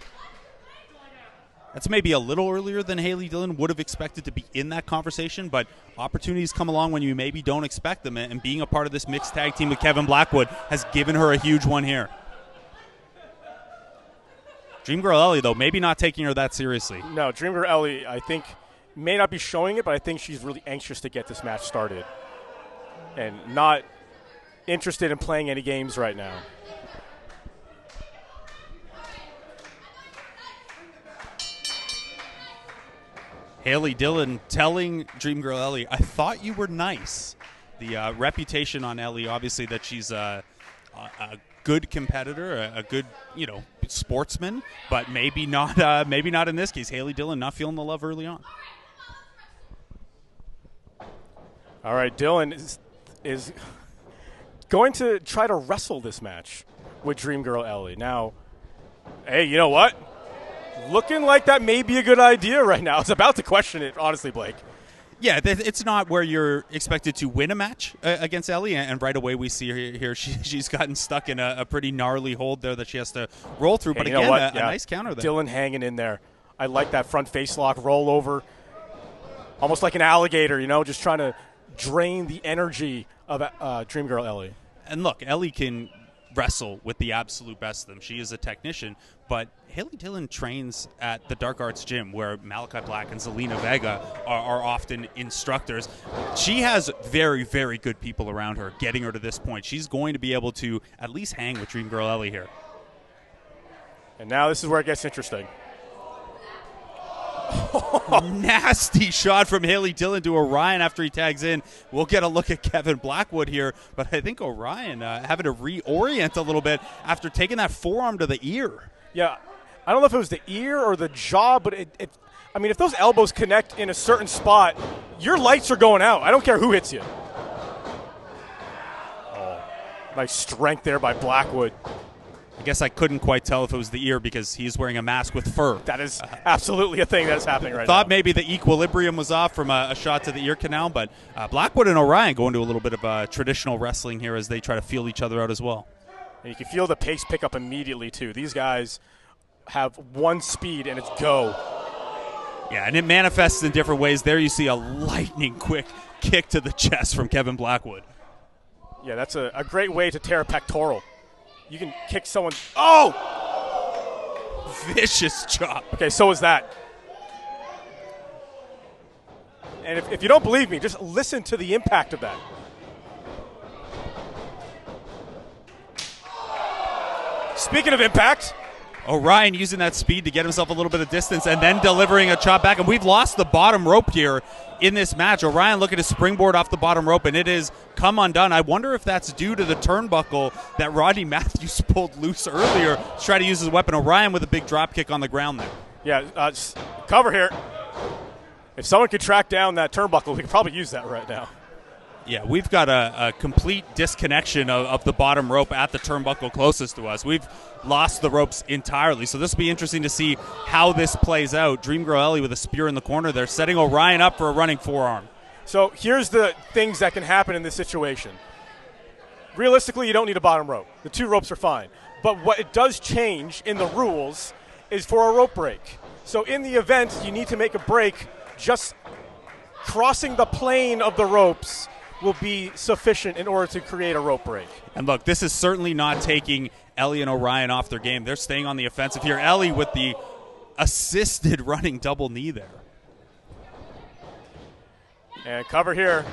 A: That's maybe a little earlier than Haley Dillon would have expected to be in that conversation, but opportunities come along when you maybe don't expect them, and being a part of this mixed tag team with Kevin Blackwood has given her a huge one here. Dream Girl Ellie, though, maybe not taking her that seriously.
B: No, Dream Girl Ellie, I think, may not be showing it, but I think she's really anxious to get this match started and not interested in playing any games right now.
A: Haley Dillon telling Dream Girl Ellie, I thought you were nice. The reputation on Ellie, obviously, that she's a good competitor, a good, sportsman, but maybe not in this case. Haley Dillon not feeling the love early on.
B: All right, Dillon is going to try to wrestle this match with Dream Girl Ellie. Now, hey, you know what? Looking like that may be a good idea right now. I was about to question it, honestly, Blake.
A: Yeah, it's not where you're expected to win a match against Ellie, and right away we see her here. She's gotten stuck in a pretty gnarly hold there that she has to roll through. But again, a nice counter there.
B: Dillon hanging in there. I like that front face lock, roll over, almost like an alligator, just trying to drain the energy of Dream Girl Ellie.
A: And look, Ellie can wrestle with the absolute best of them. She is a technician, but Haley Dillon trains at the Dark Arts Gym where Malachi Black and Zelina Vega are often instructors. She has very, very good people around her getting her to this point. She's going to be able to at least hang with Dream Girl Ellie here.
B: And now this is where it gets interesting.
A: Nasty shot from Haley Dillon to Orion after he tags in. We'll get a look at Kevin Blackwood here, but I think Orion having to reorient a little bit after taking that forearm to the ear.
B: Yeah, I don't know if it was the ear or the jaw, but if those elbows connect in a certain spot, your lights are going out. I don't care who hits you. Oh, nice strength there by Blackwood.
A: I guess I couldn't quite tell if it was the ear because he's wearing a mask with fur.
B: That is absolutely a thing that is happening right now.
A: Thought maybe the equilibrium was off from a shot to the ear canal, but Blackwood and Orion go into a little bit of traditional wrestling here as they try to feel each other out as well.
B: And you can feel the pace pick up immediately, too. These guys have one speed, and it's go.
A: Yeah, and it manifests in different ways. There you see a lightning-quick kick to the chest from Kevin Blackwood.
B: Yeah, that's a great way to tear a pectoral. You can kick someone. Oh!
A: Vicious chop.
B: Okay, so is that. And if you don't believe me, just listen to the impact of that. Speaking of impact,
A: Orion using that speed to get himself a little bit of distance and then delivering a chop back. And we've lost the bottom rope here in this match. Orion looking to springboard off the bottom rope, and it is come undone. I wonder if that's due to the turnbuckle that Rodney Matthews pulled loose earlier to try to use his weapon. Orion with a big drop kick on the ground there.
B: Yeah, cover here. If someone could track down that turnbuckle, we could probably use that right now.
A: Yeah, we've got a complete disconnection of the bottom rope at the turnbuckle closest to us. We've lost the ropes entirely, so this will be interesting to see how this plays out. Dream Girl Ellie with a spear in the corner there, setting Orion up for a running forearm.
B: So here's the things that can happen in this situation. Realistically, you don't need a bottom rope. The two ropes are fine. But what it does change in the rules is for a rope break. So in the event you need to make a break, just crossing the plane of the ropes will be sufficient in order to create a rope break.
A: And look, this is certainly not taking Ellie and Orion off their game. They're staying on the offensive here. Ellie with the assisted running double knee there.
B: And cover here,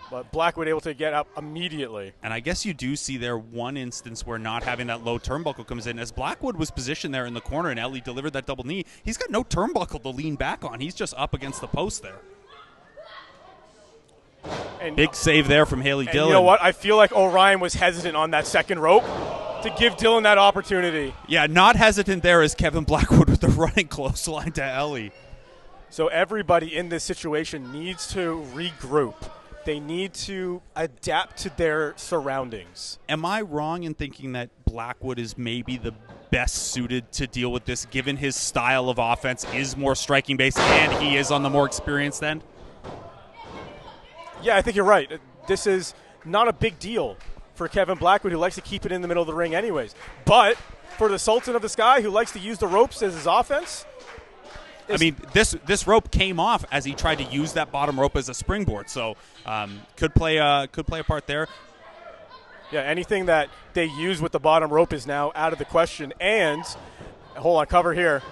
B: but Blackwood able to get up immediately.
A: And I guess you do see there one instance where not having that low turnbuckle comes in. As Blackwood was positioned there in the corner and Ellie delivered that double knee, he's got no turnbuckle to lean back on. He's just up against the post there.
B: And
A: big save there from Haley Dillon.
B: You know what? I feel like Orion was hesitant on that second rope to give Dillon that opportunity.
A: Yeah, not hesitant there as Kevin Blackwood with the running clothesline to Ellie.
B: So everybody in this situation needs to regroup. They need to adapt to their surroundings.
A: Am I wrong in thinking that Blackwood is maybe the best suited to deal with this, given his style of offense is more striking based and he is on the more experienced end?
B: Yeah, I think you're right. This is not a big deal for Kevin Blackwood, who likes to keep it in the middle of the ring anyways. But for the Sultan of the Sky, who likes to use the ropes as his offense,
A: I mean, this rope came off as he tried to use that bottom rope as a springboard, so could play a part there.
B: Yeah, anything that they use with the bottom rope is now out of the question. And hold on, cover here.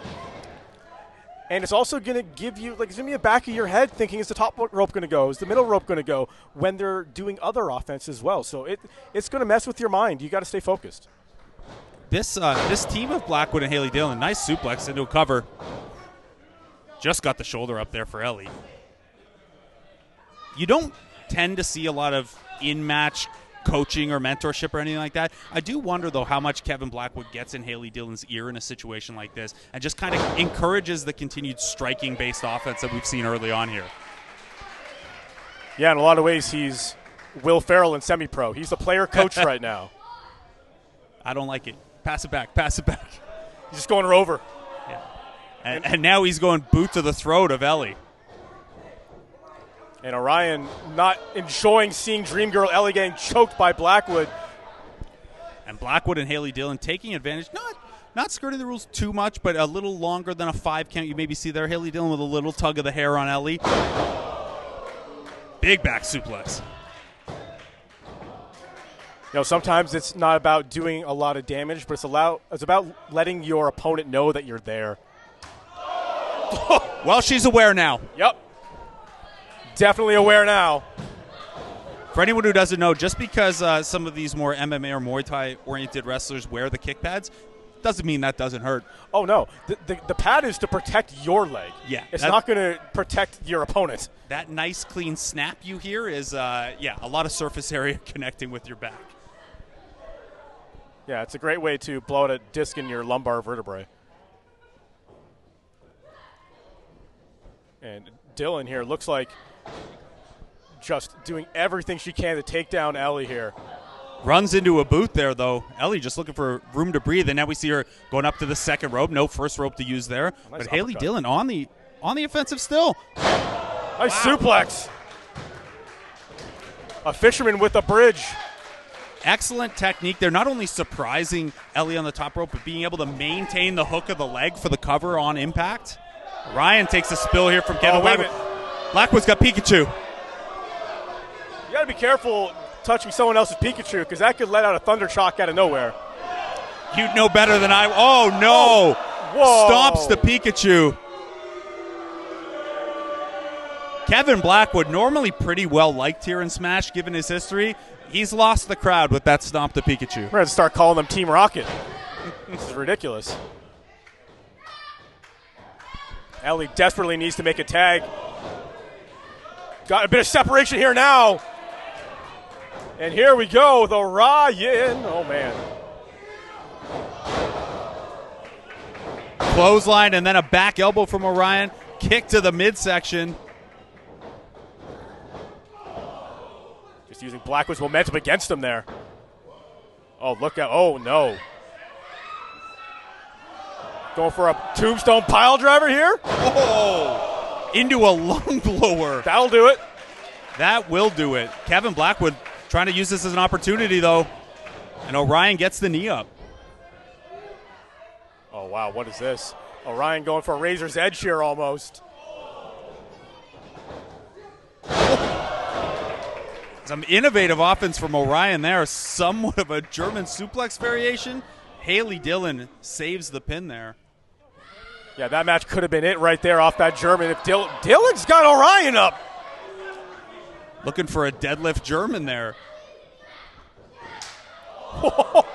B: And it's also going to give you, like, it's going to be a back of your head thinking, is the top rope going to go? Is the middle rope going to go? When they're doing other offense as well. So it's going to mess with your mind. You got to stay focused.
A: This team of Blackwood and Haley Dillon, nice suplex into a cover. Just got the shoulder up there for Ellie. You don't tend to see a lot of in-match coaching or mentorship or anything like that. I do wonder, though, how much Kevin Blackwood gets in Haley Dillon's ear in a situation like this and just kind of encourages the continued striking-based offense that we've seen early on here.
B: Yeah, in a lot of ways, he's Will Ferrell in semi-pro. He's the player coach right now.
A: I don't like it. Pass it back. Pass it back.
B: He's just going Rover.
A: Yeah. And now he's going boot to the throat of Ellie.
B: And Orion not enjoying seeing Dream Girl Ellie getting choked by Blackwood.
A: And Blackwood and Haley Dillon taking advantage, not skirting the rules too much, but a little longer than a 5 count you maybe see there. Haley Dillon with a little tug of the hair on Ellie. Big back suplex.
B: You know, sometimes it's not about doing a lot of damage, but it's about letting your opponent know that you're there.
A: Well, she's aware now.
B: Yep. Definitely aware now.
A: For anyone who doesn't know, just because some of these more MMA or Muay Thai-oriented wrestlers wear the kick pads, doesn't mean that doesn't hurt.
B: Oh, no. The pad is to protect your leg.
A: Yeah.
B: It's not going to protect your opponent.
A: That nice, clean snap you hear is, a lot of surface area connecting with your back.
B: Yeah, it's a great way to blow out a disc in your lumbar vertebrae. And Dillon here looks like just doing everything she can to take down Ellie here.
A: Runs into a boot there, though. Ellie just looking for room to breathe, and now we see her going up to the second rope. No first rope to use there.
B: Nice
A: but Haley
B: uppercut.
A: Dillon on the offensive still.
B: Nice suplex. A fisherman with a bridge.
A: Excellent technique. They're not only surprising Ellie on the top rope, but being able to maintain the hook of the leg for the cover on impact. Ryan takes a spill here from Kevin
B: wait a
A: Blackwood. Blackwood's got Pikachu.
B: You got to be careful touching someone else's Pikachu because that could let out a thunder shock out of nowhere.
A: You'd know better than I. Oh, no.
B: Whoa.
A: Stops the Pikachu. Kevin Blackwood, normally pretty well liked here in Smash given his history. He's lost the crowd with that stomp to Pikachu.
B: We're going to start calling them Team Rocket. This is ridiculous. Ellie desperately needs to make a tag. Got a bit of separation here now. And here we go with Orion. Oh, man.
A: Clothesline and then a back elbow from Orion. Kick to the midsection.
B: Just using Blackwood's momentum against him there. Oh, look out. Oh, no. Going for a tombstone pile driver here.
A: Oh, into a lung blower.
B: That'll do it.
A: That will do it. Kevin Blackwood trying to use this as an opportunity, though. And Orion gets the knee up.
B: Oh, wow. What is this? Orion going for a razor's edge here almost.
A: Some innovative offense from Orion there. Somewhat of a German suplex variation. Haley Dillon saves the pin there.
B: Yeah, that match could have been it right there off that German. If Dillon's got Orion up.
A: Looking for a deadlift German there.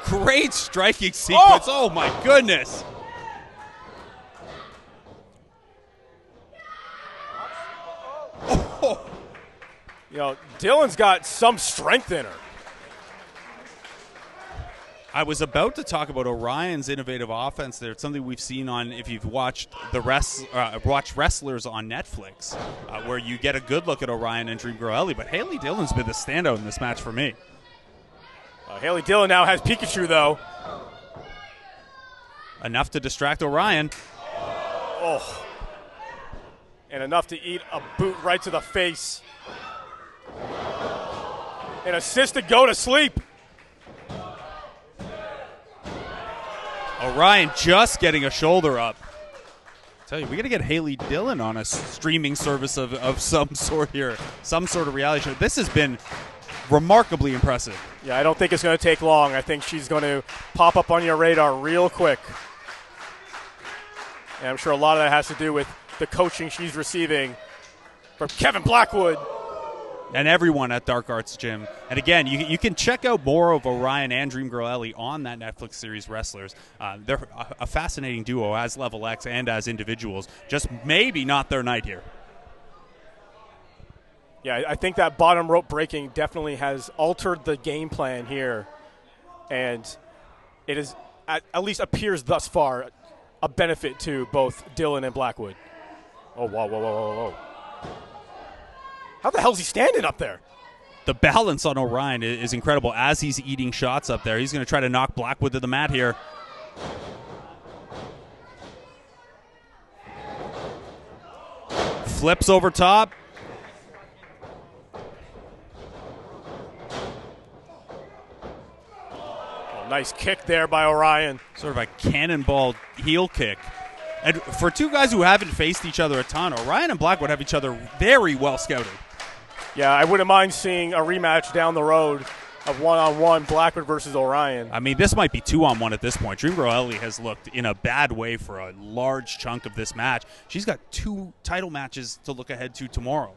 A: Great striking sequence. Oh, my goodness. Oh.
B: You know, Dillon's got some strength in her.
A: I was about to talk about Orion's innovative offense there. It's something we've seen on, if you've watched watched Wrestlers on Netflix, where you get a good look at Orion and Dream Girl Ellie. But Haley Dillon's been the standout in this match for me.
B: Haley Dillon now has Pikachu, though.
A: Enough to distract Orion.
B: Oh. And enough to eat a boot right to the face. An assist to go to sleep.
A: Orion just getting a shoulder up. I tell you, we got to get Haley Dillon on a streaming service of some sort here, some sort of reality show. This has been remarkably impressive.
B: Yeah, I don't think it's going to take long. I think she's going to pop up on your radar real quick. And I'm sure a lot of that has to do with the coaching she's receiving from Kevin Blackwood.
A: And everyone at Dark Arts Gym. And again, you can check out more of Orion and Dream Girl Ellie on that Netflix series Wrestlers. They're a fascinating duo as Level X and as individuals. Just maybe not their night here.
B: Yeah, I think that bottom rope breaking definitely has altered the game plan here. And it is, at least appears thus far, a benefit to both Dillon and Blackwood. Oh, whoa, whoa, whoa, whoa, whoa. How the hell is he standing up there?
A: The balance on Orion is incredible as he's eating shots up there. He's going to try to knock Blackwood to the mat here. Flips over top.
B: Oh, nice kick there by Orion.
A: Sort of a cannonball heel kick. And for two guys who haven't faced each other a ton, Orion and Blackwood have each other very well scouted.
B: Yeah, I wouldn't mind seeing a rematch down the road of one-on-one Blackwood versus Orion.
A: I mean, this might be 2-on-1 at this point. Dream Girl Ellie has looked in a bad way for a large chunk of this match. She's got 2 title matches to look ahead to tomorrow.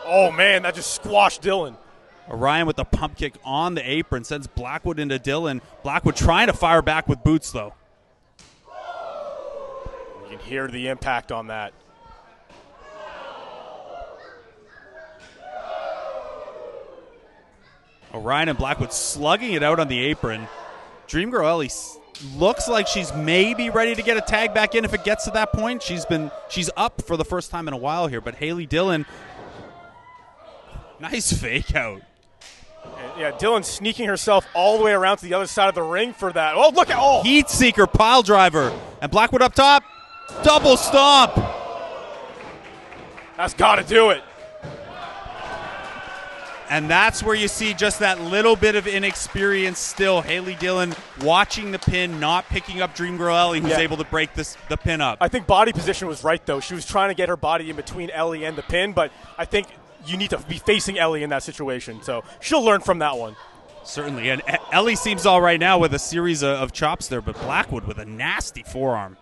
B: Oh, man, that just squashed Dillon.
A: Orion with the pump kick on the apron sends Blackwood into Dillon. Blackwood trying to fire back with boots, though.
B: You can hear the impact on that.
A: Orion and Blackwood slugging it out on the apron. Dream Girl Ellie looks like she's maybe ready to get a tag back in if it gets to that point. She's up for the first time in a while here, but Haley Dillon Nice fake out.
B: And, yeah, Dylan sneaking herself all the way around to the other side of the ring for that. Oh, look at
A: Heat Seeker pile driver. And Blackwood up top. Double stomp.
B: That's got to do it.
A: And that's where you see just that little bit of inexperience still. Haley Dillon watching the pin, not picking up Dream Girl Ellie, who's able to break the pin up.
B: I think body position was right, though. She was trying to get her body in between Ellie and the pin, but I think you need to be facing Ellie in that situation. So she'll learn from that one.
A: Certainly. And Ellie seems all right now with a series of chops there, but Blackwood with a nasty forearm.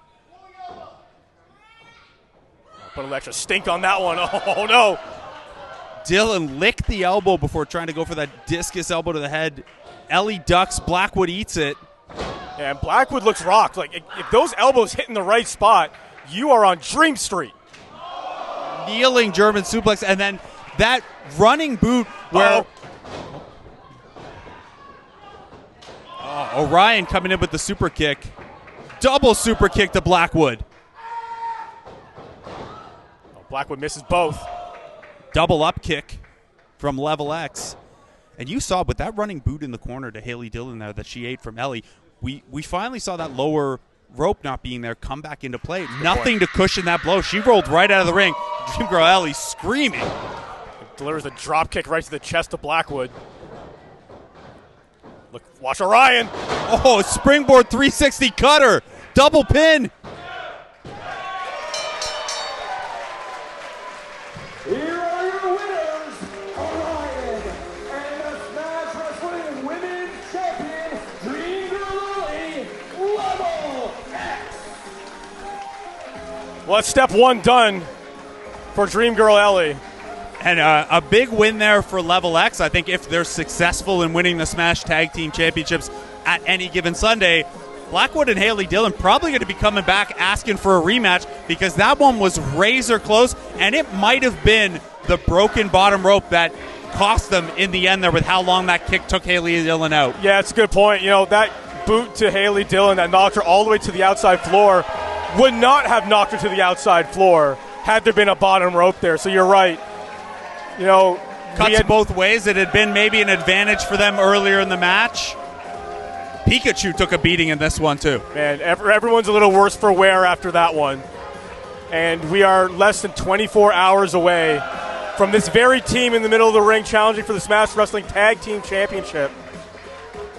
B: Put a little extra stink on that one. Oh, no.
A: Dillon licked the elbow before trying to go for that discus elbow to the head. Ellie ducks. Blackwood eats it.
B: Yeah, and Blackwood looks rocked. Like, if those elbows hit in the right spot, you are on Dream Street.
A: Kneeling German suplex, and then that running boot where Orion coming in with the super kick. Double super kick to Blackwood.
B: Blackwood misses both.
A: Double up kick from Level X. And you saw with that running boot in the corner to Haley Dillon there that she ate from Ellie, we finally saw that lower rope not being there come back into play. Nothing to cushion that blow. She rolled right out of the ring. Dream Girl Ellie screaming.
B: Delivers a drop kick right to the chest of Blackwood. Look, watch Orion.
A: Oh, springboard 360 cutter. Double pin.
C: Here are your winners, Orion, and the Smash Wrestling Women's Champion, Dream Girl Ellie, Level X.
B: Well, that's step one done for Dream Girl Ellie.
A: And a big win there for Level X. I think if they're successful in winning the Smash Tag Team Championships at any given Sunday, Blackwood and Haley Dillon probably going to be coming back asking for a rematch because that one was razor close, and it might have been the broken bottom rope that cost them in the end there with how long that kick took Haley Dillon out.
B: Yeah, it's a good point. You know, that boot to Haley Dillon that knocked her all the way to the outside floor would not have knocked her to the outside floor had there been a bottom rope there. So you're right. You know,
A: cuts both ways. It had been maybe an advantage for them earlier in the match. Pikachu took a beating in this one too.
B: Man, everyone's a little worse for wear after that one. And we are less than 24 hours away from this very team in the middle of the ring challenging for the Smash Wrestling Tag Team Championship.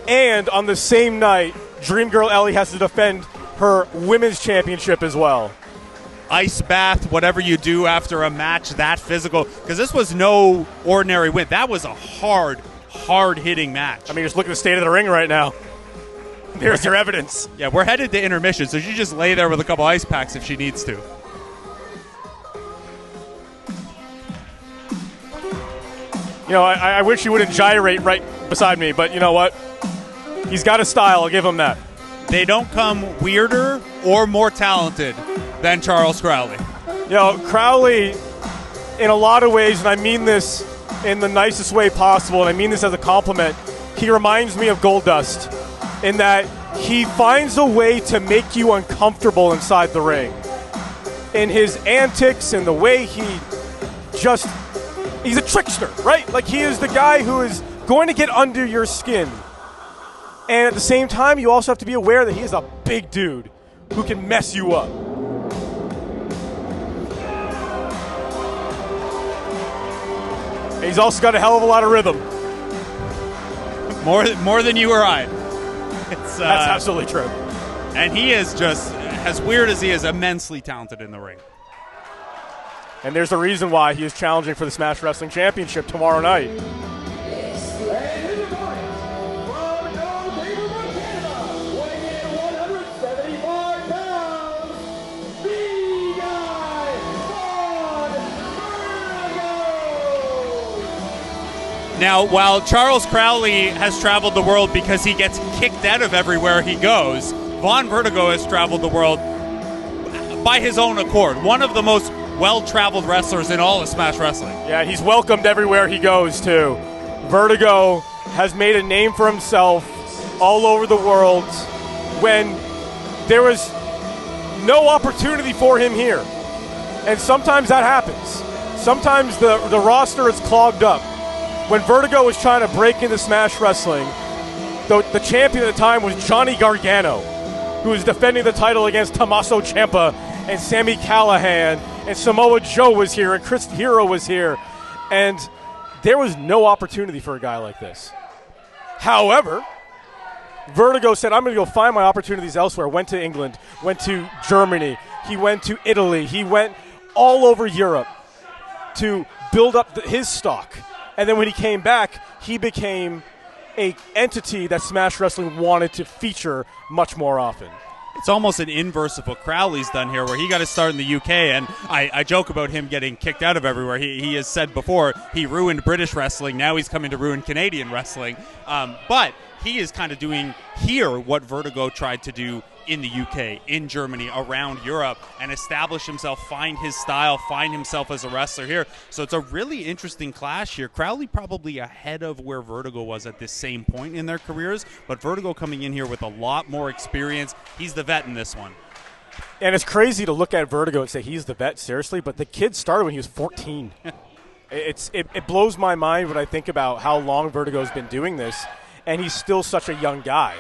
B: And on the same night, Dream Girl Ellie has to defend her Women's Championship as well.
A: Ice bath, whatever you do after a match that physical, because this was no ordinary win. That was a hard-hitting match.
B: I mean, just look at the state of the ring right now. There's your evidence.
A: Yeah, we're headed to intermission, so she just lay there with a couple ice packs if she needs to.
B: You know, I wish he wouldn't gyrate right beside me, but you know what? He's got a style. I'll give him that.
A: They don't come weirder or more talented than Charles Crowley.
B: You know, Crowley, in a lot of ways, and I mean this in the nicest way possible, and I mean this as a compliment, he reminds me of Goldust in that he finds a way to make you uncomfortable inside the ring. In his antics and the way he's a trickster, right? Like, he is the guy who is going to get under your skin. And at the same time, you also have to be aware that he is a big dude who can mess you up. And he's also got a hell of a lot of rhythm.
A: More than you or I.
B: That's absolutely true.
A: And he is just, as weird as he is, immensely talented in the ring.
B: And there's a reason why he is challenging for the Smash Wrestling Championship tomorrow night.
A: Now, while Charles Crowley has traveled the world because he gets kicked out of everywhere he goes, Vaughn Vertigo has traveled the world by his own accord. One of the most well-traveled wrestlers in all of Smash Wrestling.
B: Yeah, he's welcomed everywhere he goes, too. Vertigo has made a name for himself all over the world when there was no opportunity for him here. And sometimes that happens. Sometimes the roster is clogged up. when Vertigo was trying to break into Smash Wrestling, the champion at the time was Johnny Gargano, who was defending the title against Tommaso Ciampa and Sami Callihan, and Samoa Joe was here, and Chris Hero was here, and there was no opportunity for a guy like this. However, Vertigo said, I'm going to go find my opportunities elsewhere. Went to England, went to Germany, he went to Italy, he went all over Europe to build up his stock. And then when he came back, he became an entity that Smash Wrestling wanted to feature much more often.
A: It's almost an inverse of what Crowley's done here, where he got his start in the UK, and I joke about him getting kicked out of everywhere. He has said before he ruined British wrestling. Now he's coming to ruin Canadian wrestling. But he is kind of doing here what Vertigo tried to do in the UK, in Germany, around Europe, and establish himself, find his style, find himself as a wrestler here. So it's a really interesting clash here. Crowley probably ahead of where Vertigo was at this same point in their careers, but Vertigo coming in here with a lot more experience. He's the vet in this one.
B: And it's crazy to look at Vertigo and say he's the vet, seriously, but the kid started when he was 14. It blows my mind when I think about how long Vertigo's been doing this, and he's still such a young guy.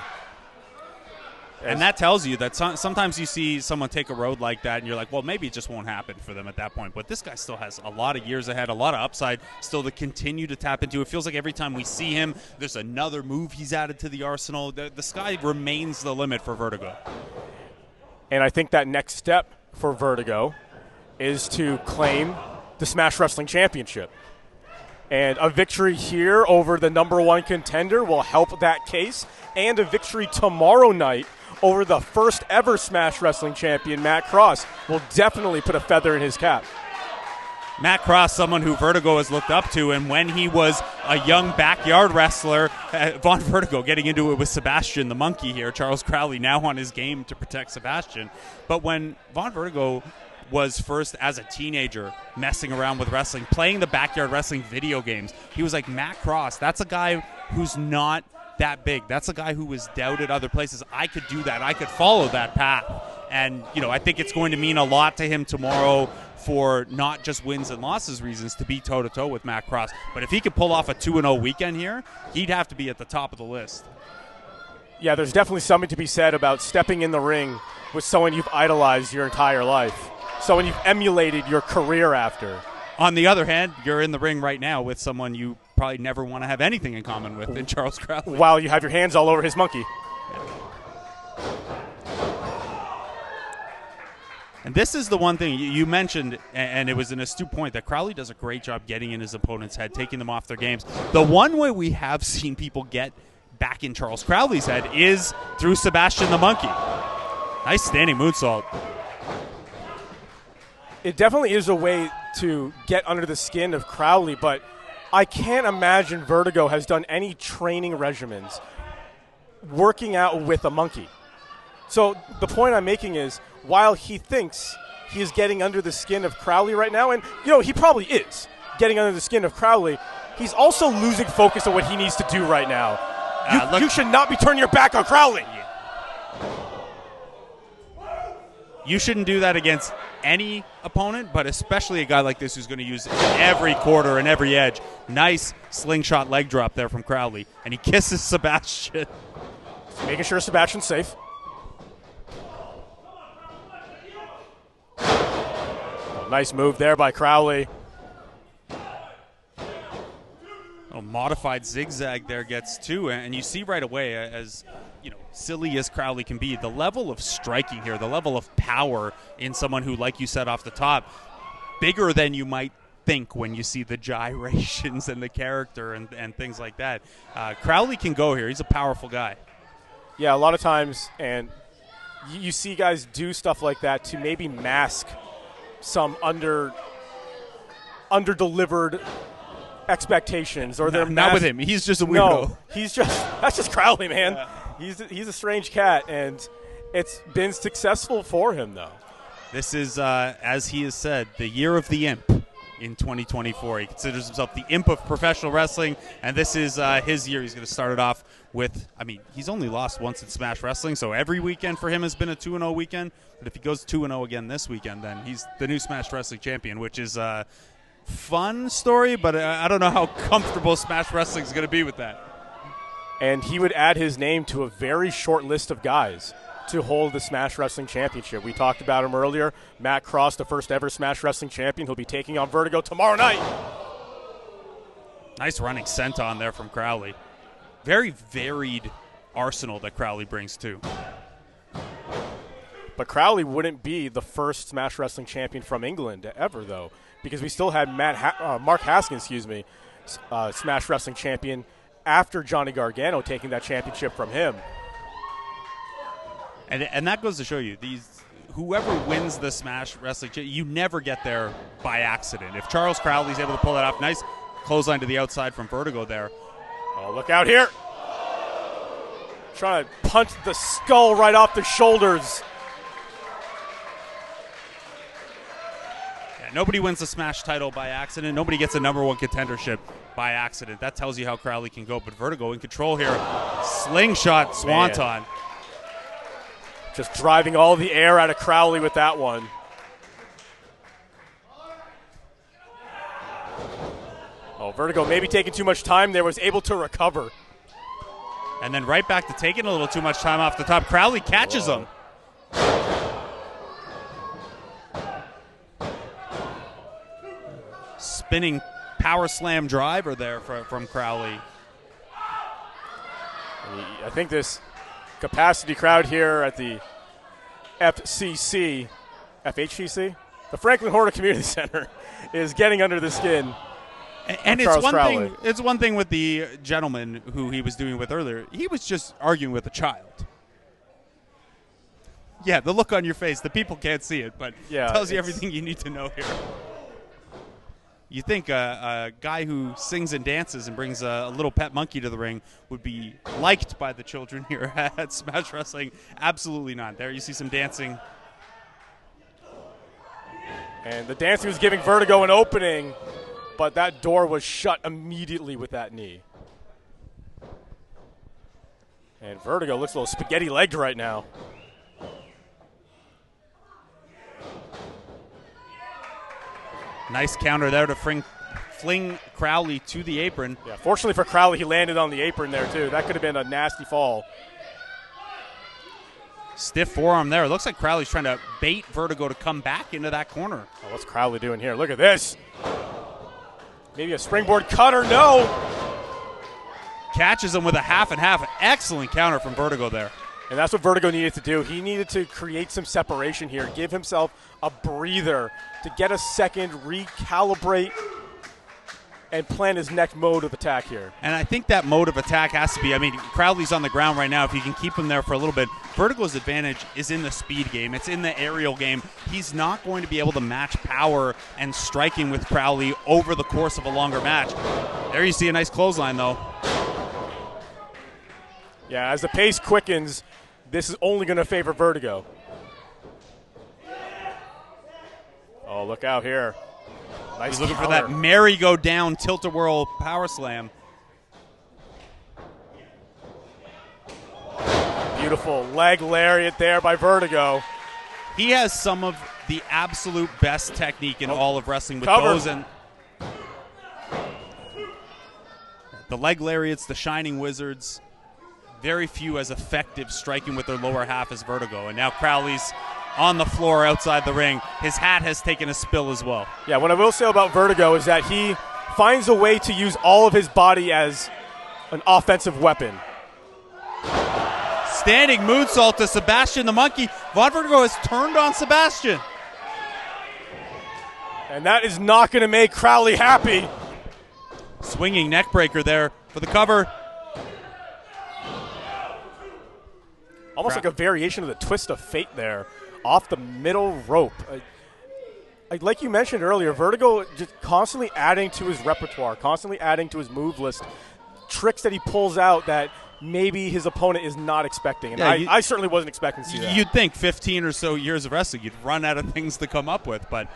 A: And that tells you that sometimes you see someone take a road like that and you're like, well, maybe it just won't happen for them at that point. But this guy still has a lot of years ahead, a lot of upside still to continue to tap into. It feels like every time we see him, there's another move he's added to the arsenal. The sky remains the limit for Vertigo.
B: And I think that next step for Vertigo is to claim the Smash Wrestling Championship. And a victory here over the number one contender will help that case. And a victory tomorrow night over the first ever Smash Wrestling champion, Matt Cross, will definitely put a feather in his cap.
A: Matt Cross, someone who Vertigo has looked up to, and when he was a young backyard wrestler, Vaughn Vertigo getting into it with Sebastian the Monkey here, Charles Crowley now on his game to protect Sebastian. But when Vaughn Vertigo was first as a teenager messing around with wrestling, playing the backyard wrestling video games, he was like, Matt Cross, that's a guy who's not that big. That's a guy who was doubted other places. I could do that. I could follow that path. And, I think it's going to mean a lot to him tomorrow for not just wins and losses reasons to be toe-to-toe with Matt Cross. But if he could pull off a 2-0 weekend here, he'd have to be at the top of the list.
B: Yeah, there's definitely something to be said about stepping in the ring with someone you've idolized your entire life, someone you've emulated your career after.
A: On the other hand, you're in the ring right now with someone you probably never want to have anything in common with in Charles Crowley.
B: While you have your hands all over his monkey.
A: And this is the one thing you mentioned, and it was an astute point, that Crowley does a great job getting in his opponent's head, taking them off their games. The one way we have seen people get back in Charles Crowley's head is through Sebastian the Monkey. Nice standing moonsault.
B: It definitely is a way to get under the skin of Crowley, but I can't imagine Vertigo has done any training regimens working out with a monkey. So the point I'm making is, while he thinks he is getting under the skin of Crowley right now, and he probably is getting under the skin of Crowley, he's also losing focus on what he needs to do right now. You should not be turning your back on Crowley.
A: You shouldn't do that against any opponent, but especially a guy like this who's going to use every quarter and every edge. Nice slingshot leg drop there from Crowley, and he kisses Sebastian.
B: Making sure Sebastian's safe. Nice move there by Crowley.
A: A modified zigzag there gets two, and you see right away, as silly as Crowley can be, the level of striking here, the level of power in someone who, like you said off the top, bigger than you might think when you see the gyrations and the character and things like that. Crowley can go here. He's a powerful guy.
B: Yeah, a lot of times, and you see guys do stuff like that to maybe mask some under-delivered expectations, or they're
A: not with him. He's just a weirdo.
B: No, that's just Crowley, man. Yeah. He's a strange cat, and it's been successful for him, though.
A: This is, as he has said, the year of the imp in 2024. He considers himself the imp of professional wrestling, and this is his year. He's going to start it off with, he's only lost once in Smash Wrestling, so every weekend for him has been a 2-0 weekend. But if he goes 2-0 again this weekend, then he's the new Smash Wrestling champion, which is fun story, but I don't know how comfortable Smash Wrestling is going to be with that.
B: And he would add his name to a very short list of guys to hold the Smash Wrestling Championship. We talked about him earlier. Matt Cross, the first ever Smash Wrestling champion. He'll be taking on Vertigo tomorrow night.
A: Nice running senton there from Crowley. Very varied arsenal that Crowley brings too.
B: But Crowley wouldn't be the first Smash Wrestling champion from England ever, though, because we still had Mark Haskins, Smash Wrestling champion after Johnny Gargano taking that championship from him.
A: And that goes to show you, whoever wins the Smash Wrestling, you never get there by accident. If Charles Crowley's able to pull that off, nice clothesline to the outside from Vertigo there.
B: Oh, look out here. Trying to punch the skull right off the shoulders.
A: Yeah, nobody wins the Smash title by accident. Nobody gets a #1 contendership by accident. That tells you how Crowley can go. But Vertigo in control here. Slingshot swanton.
B: Man. Just driving all the air out of Crowley with that one. Oh, Vertigo maybe taking too much time there, was able to recover.
A: And then right back to taking a little too much time off the top. Crowley catches him. Spinning power slam driver there from Crowley.
B: I think this capacity crowd here at the FHCC, the Franklin Horner Community Center, is getting under the skin.
A: And it's one thing with the gentleman who he was doing with earlier. He was just arguing with a child. Yeah, the look on your face, the people can't see it, but it tells you everything you need to know here. You think a guy who sings and dances and brings a little pet monkey to the ring would be liked by the children here at Smash Wrestling? Absolutely not. There you see some dancing.
B: And the dancing was giving Vertigo an opening, but that door was shut immediately with that knee. And Vertigo looks a little spaghetti-legged right now.
A: Nice counter there to fling Crowley to the apron.
B: Yeah, fortunately for Crowley, he landed on the apron there, too. That could have been a nasty fall.
A: Stiff forearm there. It looks like Crowley's trying to bait Vertigo to come back into that corner.
B: Oh, what's Crowley doing here? Look at this. Maybe a springboard cutter. No.
A: Catches him with a half and half. Excellent counter from Vertigo there.
B: And that's what Vertigo needed to do. He needed to create some separation here, give himself a breather to get a second, recalibrate, and plan his next mode of attack here.
A: And I think that mode of attack has to be, Crowley's on the ground right now. If you can keep him there for a little bit, Vertigo's advantage is in the speed game. It's in the aerial game. He's not going to be able to match power and striking with Crowley over the course of a longer match. There you see a nice clothesline, though.
B: Yeah, as the pace quickens, this is only going to favor Vertigo. Oh, look out here. Nice
A: He's looking
B: counter.
A: for that merry-go-down tilt-a-whirl power slam.
B: Beautiful leg lariat there by Vertigo.
A: He has some of the absolute best technique in all of wrestling with
B: Cover.
A: those. And the leg lariats, the Shining Wizards, very few as effective striking with their lower half as Vertigo. And now Crowley's on the floor outside the ring. His hat has taken a spill as well.
B: Yeah, what I will say about Vertigo is that he finds a way to use all of his body as an offensive weapon.
A: Standing moonsault to Sebastian the Monkey. Vaughn Vertigo has turned on Sebastian.
B: And that is not going to make Crowley happy.
A: Swinging neckbreaker there for the cover.
B: Almost like a variation of the twist of fate there. Off the middle rope. Like you mentioned earlier, Vertigo just constantly adding to his repertoire, constantly adding to his move list. Tricks that he pulls out that maybe his opponent is not expecting. And I certainly wasn't expecting to see that.
A: You'd think 15 or so years of wrestling, you'd run out of things to come up with, but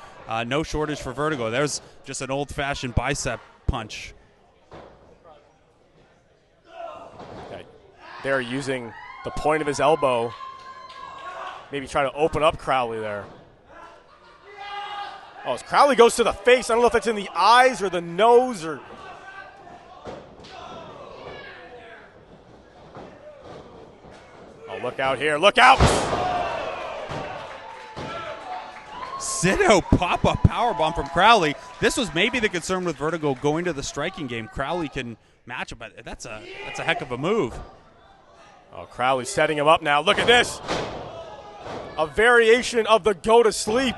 A: no shortage for Vertigo. There's just an old-fashioned bicep punch.
B: Okay. They're using the point of his elbow. Maybe try to open up Crowley there. Oh, as Crowley goes to the face. I don't know if that's in the eyes or the nose or. Oh, look out here. Look out!
A: Sit-out pop-up powerbomb from Crowley. This was maybe the concern with Vertigo going to the striking game. Crowley can match it, but that's a heck of a move.
B: Oh, Crowley setting him up now. Look at this. A variation of the go to sleep.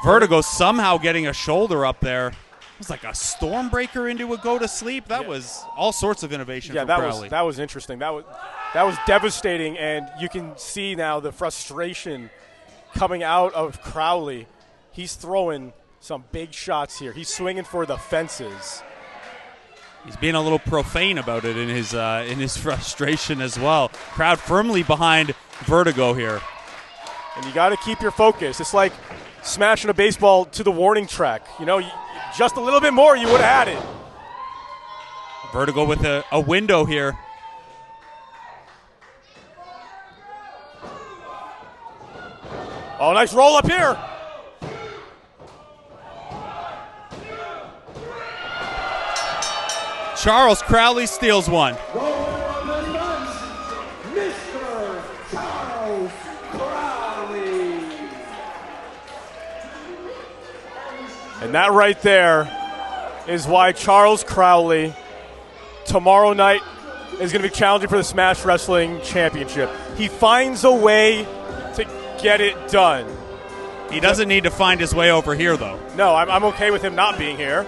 A: Vertigo somehow getting a shoulder up there. It was like a stormbreaker into a go to sleep. That was all sorts of innovation from Crowley.
B: That was interesting. That was devastating, and you can see now the frustration coming out of Crowley. He's throwing some big shots here. He's swinging for the fences.
A: He's being a little profane about it in his frustration as well. Crowd firmly behind Vertigo here.
B: And you got to keep your focus. It's like smashing a baseball to the warning track. You know, just a little bit more, you would have had it.
A: Vertigo with a window here.
B: Oh, nice roll up here.
A: Charles Crowley steals one.
C: Mr. Charles Crowley.
B: And that right there is why Charles Crowley tomorrow night is going to be challenging for the Smash Wrestling Championship. He finds a way to get it done.
A: He doesn't need to find his way over here, though.
B: No, I'm okay with him not being here.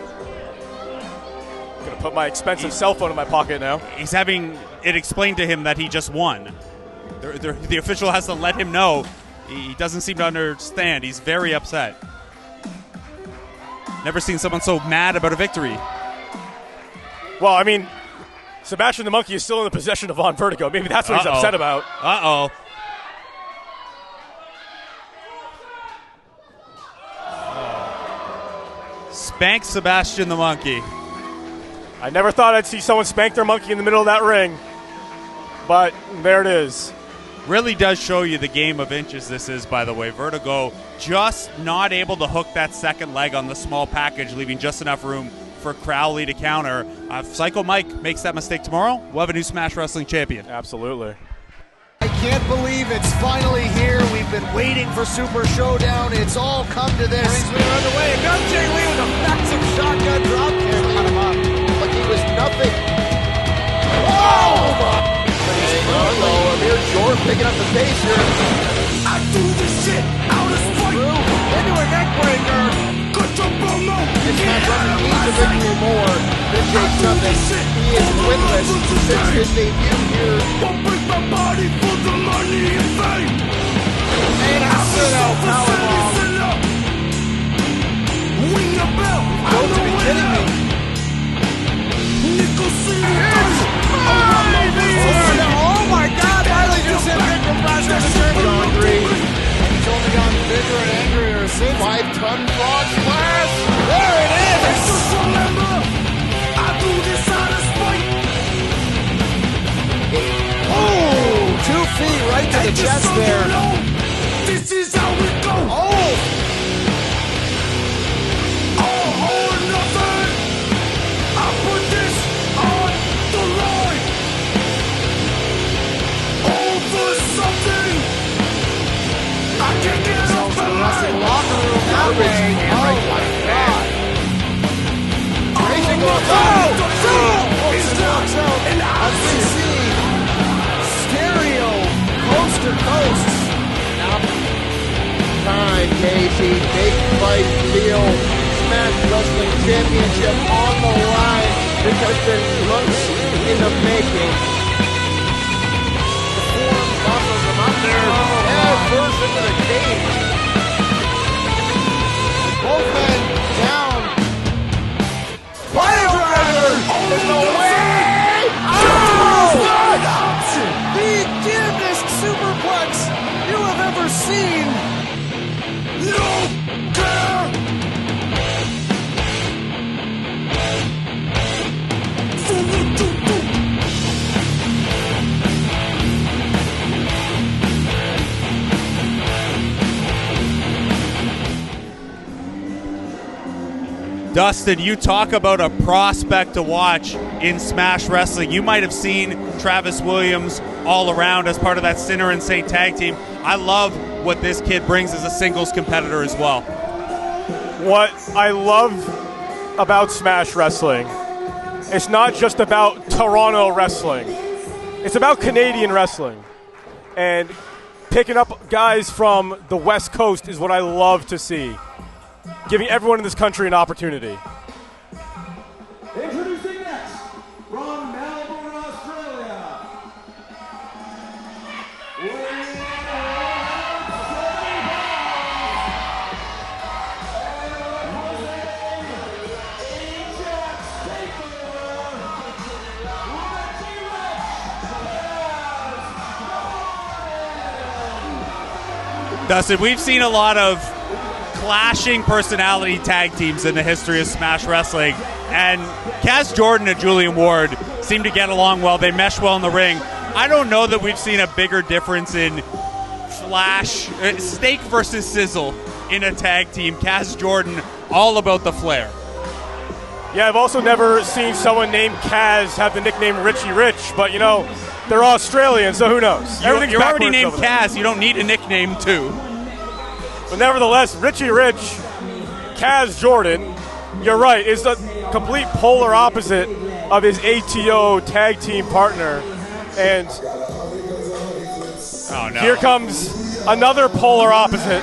B: I'm going to put my expensive cell phone in my pocket now.
A: He's having it explained to him that he just won. The official has to let him know. He doesn't seem to understand. He's very upset. Never seen someone so mad about a victory.
B: Well, I mean, Sebastian the Monkey is still in the possession of Vaughn Vertigo. Maybe that's what he's upset about.
A: Uh-oh. Spank Sebastian the Monkey.
B: I never thought I'd see someone spank their monkey in the middle of that ring. But there it is.
A: Really does show you the game of inches this is, by the way. Vertigo just not able to hook that second leg on the small package, leaving just enough room for Crowley to counter. If Psycho Mike makes that mistake tomorrow, we'll have a new Smash Wrestling champion.
B: Absolutely.
E: I can't believe it's finally here. We've been waiting for Super Showdown. It's all come to this. We are underway. Does Jay Lee with a massive shotgun drop kick on him up. Like he was nothing. Oh! Amir Jordan picking up the pace here.
C: I do this shit out of spite.
E: Into a neck breaker.
C: Good job, Bruno.
E: It's not running needs a victory more than Jake Summit. He is winless since his debut here.
C: Won't break my body for the money and fame.
E: And a sit-out powerbomb.
C: Ring the bell.
E: Don't be kidding me. Oh my God! Miley just hit Victor Flash on the turn on three. He's only gotten bigger and angrier since. 5-ton frog splash. There it is.
C: Just remember, I do this out of spite.
E: Oh, 2 feet right to the chest there.
C: This is how we go.
E: Oh.
C: All or nothing. I put this on the line. All for something. I can't get off the line.
E: Locker room that way. Oh my God. Racing goes
C: And I
E: as we see stereo coast to coast. Time, Casey. Big fight deal. Smash Wrestling Championship on the line because there's months in the making. The form muscles them up there. Head first into the cage. Both men down. Fire driver! There's no way! Oh! The damnedest superplex you have ever seen.
C: no care.
A: Dustin, you talk about a prospect to watch in Smash Wrestling. You might have seen Travis Williams all around as part of that Sinner and Saint tag team. I love what this kid brings as a singles competitor as well.
B: What I love about Smash Wrestling, it's not just about Toronto wrestling. It's about Canadian wrestling. And picking up guys from the West Coast is what I love to see. Giving everyone in this country an opportunity.
C: Introducing next, from Melbourne, Australia.
A: Dustin, we've seen a lot of clashing personality tag teams in the history of Smash Wrestling, and Kaz Jordan and Julian Ward seem to get along well. They mesh well in the ring. I don't know that we've seen a bigger difference in steak versus sizzle in a tag team. Kaz Jordan, all about the flair.
B: Yeah, I've also never seen someone named Kaz have the nickname Richie Rich, but they're Australian, so who knows?
A: You're already named Kaz. You don't need a nickname too.
B: But nevertheless, Richie Rich, Kaz Jordan, you're right, is the complete polar opposite of his ATO tag team partner. And here comes another polar opposite.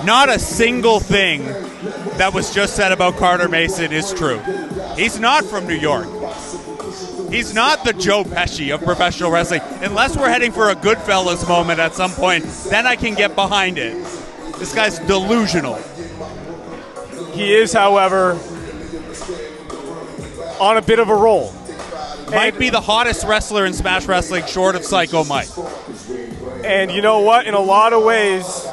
A: Not a single thing that was just said about Carter Mason is true. He's not from New York. He's not the Joe Pesci of professional wrestling. Unless we're heading for a Goodfellas moment at some point, then I can get behind it. This guy's delusional.
B: He is, however, on a bit of a roll.
A: Might be the hottest wrestler in Smash Wrestling short of Psycho Mike.
B: And you know what? In a lot of ways,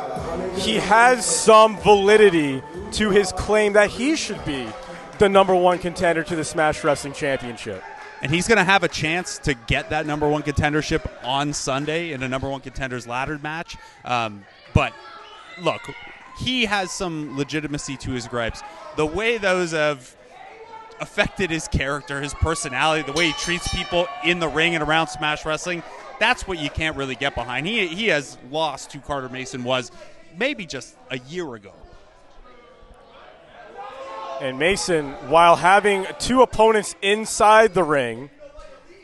B: he has some validity to his claim that he should be the #1 contender to the Smash Wrestling Championship.
A: And he's going to have a chance to get that #1 contendership on Sunday in a #1 contenders ladder match. But look, he has some legitimacy to his gripes. The way those have affected his character, his personality, the way he treats people in the ring and around Smash Wrestling, that's what you can't really get behind. He has lost who Carter Mason was maybe just a year ago.
B: And Mason, while having two opponents inside the ring,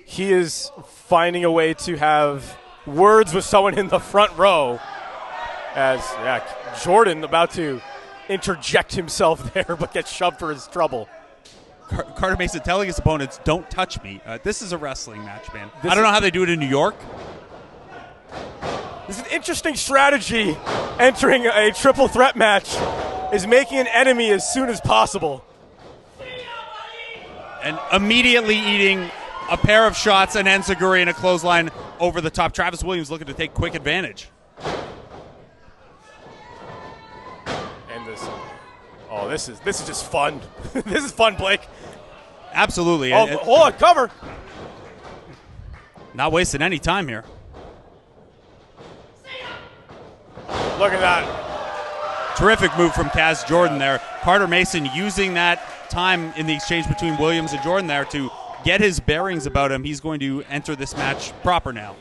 B: he is finding a way to have words with someone in the front row. As Jordan about to interject himself there, but gets shoved for his trouble.
A: Carter Mason telling his opponents, "Don't touch me." This is a wrestling match, man. I don't know how they do it in New York.
B: This is an interesting strategy. Entering a triple threat match is making an enemy as soon as possible.
A: And immediately eating a pair of shots and enziguri and a clothesline over the top. Travis Williams looking to take quick advantage.
B: And this is just fun. This is fun, Blake.
A: Absolutely.
B: Oh, hold on, cover.
A: Not wasting any time here.
B: Look at that.
A: Terrific move from Kaz Jordan there. Carter Mason using that time in the exchange between Williams and Jordan there to get his bearings about him. He's going to enter this match proper now.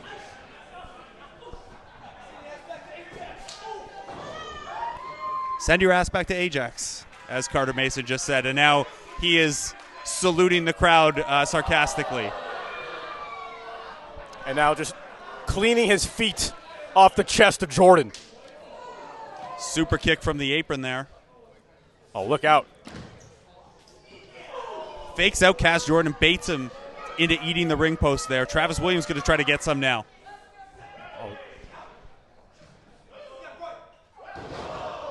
A: Send your ass back to Ajax, as Carter Mason just said. And now he is saluting the crowd sarcastically.
B: And now just cleaning his feet off the chest of Jordan.
A: Super kick from the apron there.
B: Oh, look out.
A: Fakes out Kaz Jordan, baits him into eating the ring post there. Travis Williams going to try to get some now.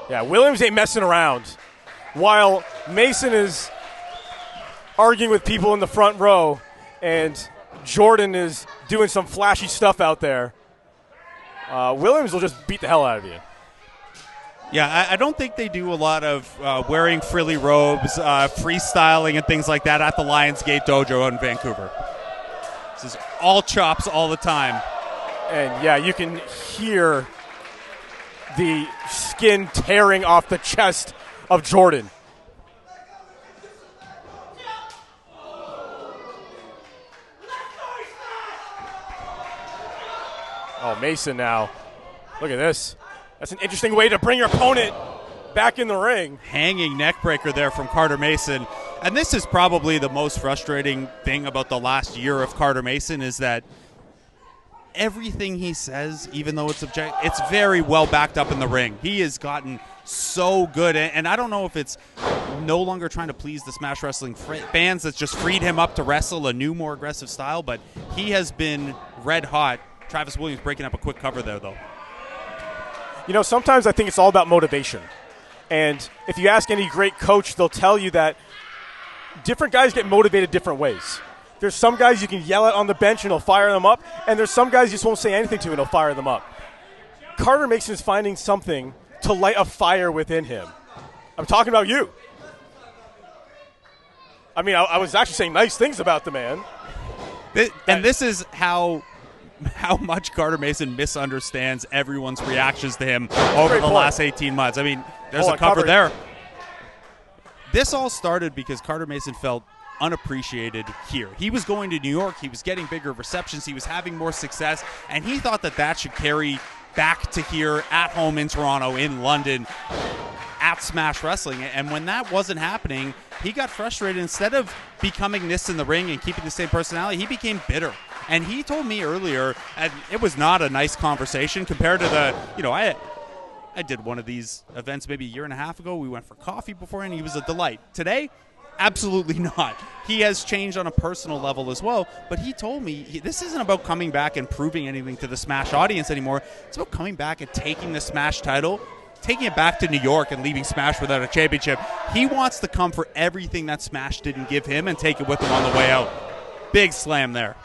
A: Yeah,
B: Williams ain't messing around. While Mason is arguing with people in the front row, and Jordan is doing some flashy stuff out there. Williams will just beat the hell out of you.
A: Yeah, I don't think they do a lot of wearing frilly robes, freestyling and things like that at the Lionsgate Dojo in Vancouver. This is all chops all the time.
B: And, yeah, you can hear the skin tearing off the chest of Jordan. Oh, Mason now. Look at this. That's an interesting way to bring your opponent back in the ring.
A: Hanging neck breaker there from Carter Mason. And this is probably the most frustrating thing about the last year of Carter Mason is that everything he says, even though it's it's very well backed up in the ring. He has gotten so good. And I don't know if it's no longer trying to please the Smash Wrestling fans that's just freed him up to wrestle a new, more aggressive style, but he has been red hot. Travis Williams breaking up a quick cover there, though.
B: You know, sometimes I think it's all about motivation. And if you ask any great coach, they'll tell you that different guys get motivated different ways. There's some guys you can yell at on the bench and it'll fire them up, and there's some guys you just won't say anything to and it'll fire them up. Carter Mason is finding something to light a fire within him. I'm talking about you. I mean, I was actually saying nice things about the man.
A: And this is how much Carter Mason misunderstands everyone's reactions to him over the last 18 months. I mean, there's a cover there. This all started because Carter Mason felt unappreciated here. He was going to New York. He was getting bigger receptions. He was having more success, and he thought that should carry back to here at home in Toronto, in London, at Smash Wrestling. And when that wasn't happening, he got frustrated. Instead of becoming this in the ring and keeping the same personality, he became bitter. And he told me earlier, and it was not a nice conversation compared to I did one of these events maybe a year and a half ago. We went for coffee before, and he was a delight. Today, absolutely not. He has changed on a personal level as well, but he told me this isn't about coming back and proving anything to the Smash audience anymore. It's about coming back and taking the Smash title, taking it back to New York and leaving Smash without a championship. He wants to come for everything that Smash didn't give him and take it with him on the way out. Big slam there.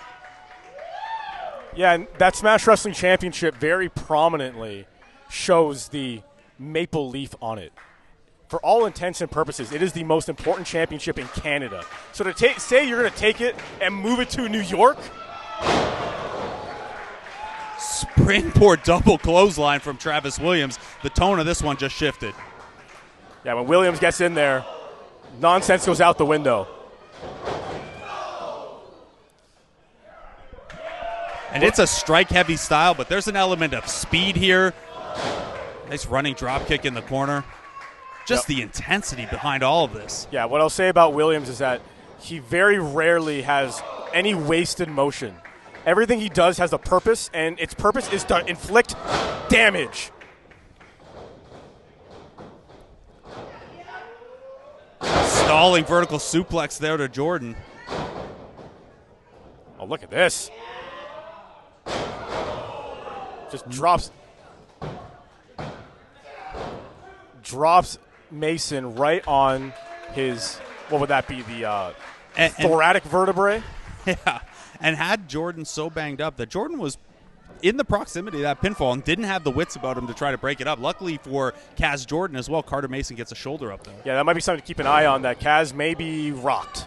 B: Yeah, and that Smash Wrestling Championship very prominently shows the maple leaf on it. For all intents and purposes, it is the most important championship in Canada. So to say you're going to take it and move it to New York?
A: Springboard double clothesline from Travis Williams. The tone of this one just shifted.
B: Yeah, when Williams gets in there, nonsense goes out the window.
A: And it's a strike-heavy style, but there's an element of speed here. Nice running drop kick in the corner. Just the intensity behind all of this.
B: Yeah, what I'll say about Williams is that he very rarely has any wasted motion. Everything he does has a purpose, and its purpose is to inflict damage.
A: Stalling vertical suplex there to Jordan.
B: Oh, look at this. Just drops Mason right on his, what would that be, the thoracic vertebrae?
A: Yeah, and had Jordan so banged up that Jordan was in the proximity of that pinfall and didn't have the wits about him to try to break it up. Luckily for Kaz Jordan as well, Carter Mason gets a shoulder up there.
B: Yeah, that might be something to keep an eye on, that Kaz may be rocked.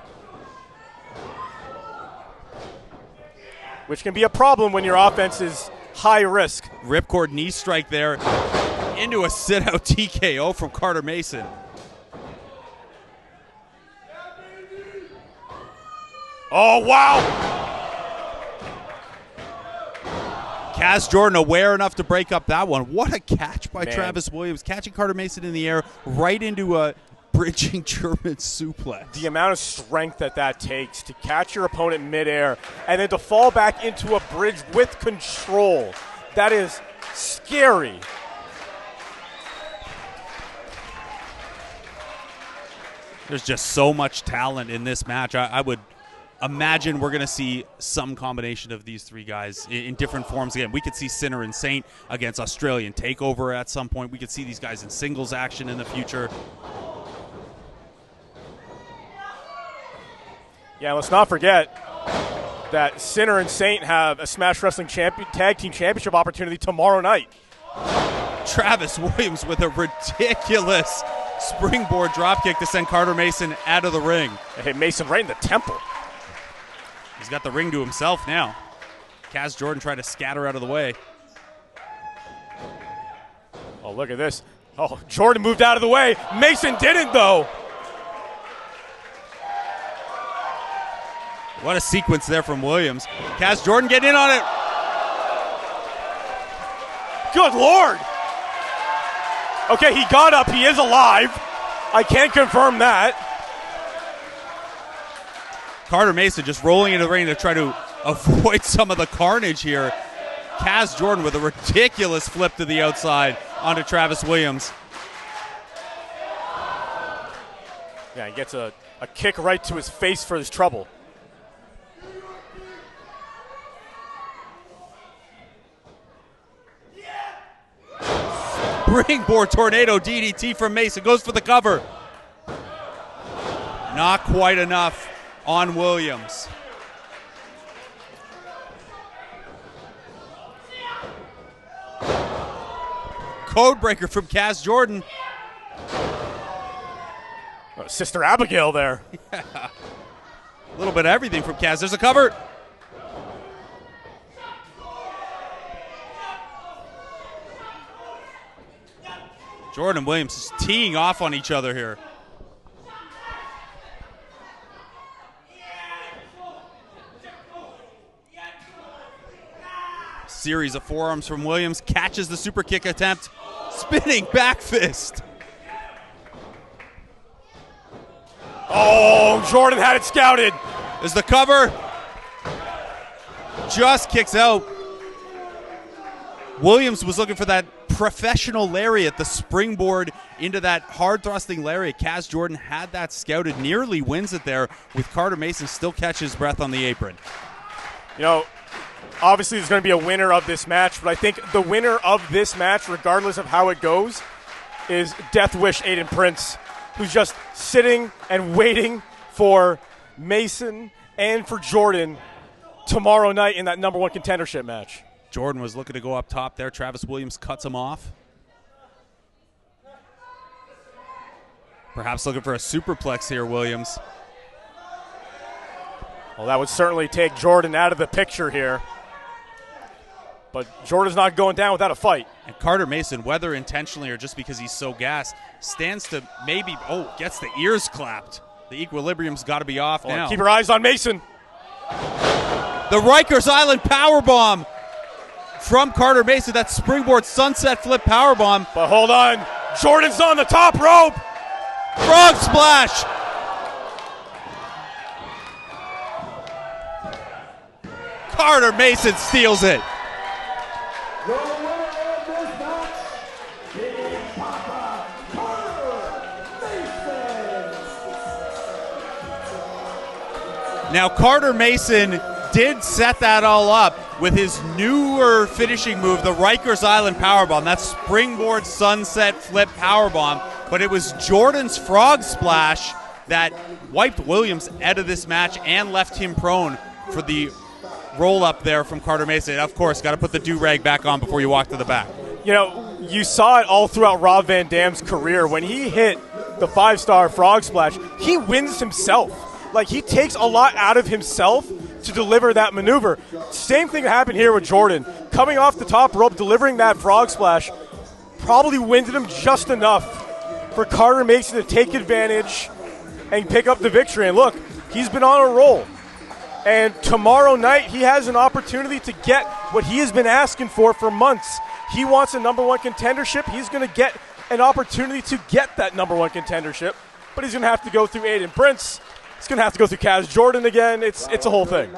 B: Which can be a problem when your offense is high risk.
A: Ripcord knee strike there into a sit-out TKO from Carter Mason. Oh, wow! Kaz Jordan aware enough to break up that one. What a catch by Travis Williams, catching Carter Mason in the air right into a bridging German suplex.
B: The amount of strength that takes to catch your opponent midair and then to fall back into a bridge with control. That is scary.
A: There's just so much talent in this match. I would imagine we're going to see some combination of these three guys in different forms again. We could see Sinner and Saint against Australian TakeOver at some point. We could see these guys in singles action in the future.
B: Yeah, let's not forget that Sinner and Saint have a Smash Wrestling Tag Team Championship opportunity tomorrow night.
A: Travis Williams with a ridiculous springboard dropkick to send Carter Mason out of the ring.
B: Hey, Mason right in the temple.
A: He's got the ring to himself now. Kaz Jordan trying to scatter out of the way.
B: Oh, look at this. Oh, Jordan moved out of the way. Mason didn't, though.
A: What a sequence there from Williams. Kaz Jordan getting in on it.
B: Good Lord. Okay, he got up. He is alive. I can't confirm that.
A: Carter Mason just rolling into the ring to try to avoid some of the carnage here. Kaz Jordan with a ridiculous flip to the outside onto Travis Williams.
B: Yeah, he gets a kick right to his face for his trouble.
A: Springboard tornado DDT from Mason. Goes for the cover. Not quite enough on Williams. Codebreaker from Kaz Jordan.
B: Oh, Sister Abigail there.
A: Yeah. A little bit of everything from Kaz. There's a cover. Jordan and Williams is teeing off on each other here. Series of forearms from Williams. Catches the super kick attempt. Spinning back fist.
B: Oh, Jordan had it scouted.
A: There's the cover. Just kicks out. Williams was looking for that professional lariat, the springboard into that hard thrusting lariat. Kaz Jordan had that scouted, nearly wins it there with Carter Mason still catches his breath on the apron.
B: You know, obviously there's going to be a winner of this match, but I think the winner of this match, regardless of how it goes, is Death Wish Aiden Prince, who's just sitting and waiting for Mason and for Jordan tomorrow night in that number one contendership match.
A: Jordan was looking to go up top there. Travis Williams cuts him off. Perhaps looking for a superplex here, Williams.
B: Well, that would certainly take Jordan out of the picture here. But Jordan's not going down without a fight.
A: And Carter Mason, whether intentionally or just because he's so gassed, stands to maybe, gets the ears clapped. The equilibrium's got to be off now.
B: Keep your eyes on Mason.
A: The Rikers Island powerbomb from Carter Mason. That springboard sunset flip powerbomb.
B: But hold on. Jordan's on the top rope.
A: Frog splash. Carter Mason steals it.
C: The winner of this match, Big Papa Carter Mason.
A: Now Carter Mason did set that all up with his newer finishing move, the Rikers Island powerbomb. That springboard sunset flip powerbomb. But it was Jordan's frog splash that wiped Williams out of this match and left him prone for the roll up there from Carter Mason. Of course, got to put the do-rag back on before you walk to the back.
B: You know, you saw it all throughout Rob Van Dam's career. When he hit the 5-star frog splash, he wins himself. Like, he takes a lot out of himself to deliver that maneuver. Same thing happened here with Jordan. Coming off the top rope, delivering that frog splash, probably winded him just enough for Carter Mason to take advantage and pick up the victory. And look, he's been on a roll. And tomorrow night, he has an opportunity to get what he has been asking for months. He wants a number one contendership. He's going to get an opportunity to get that number one contendership. But he's going to have to go through Aiden Prince. He's going to have to go through Kaz Jordan again. It's a whole thing.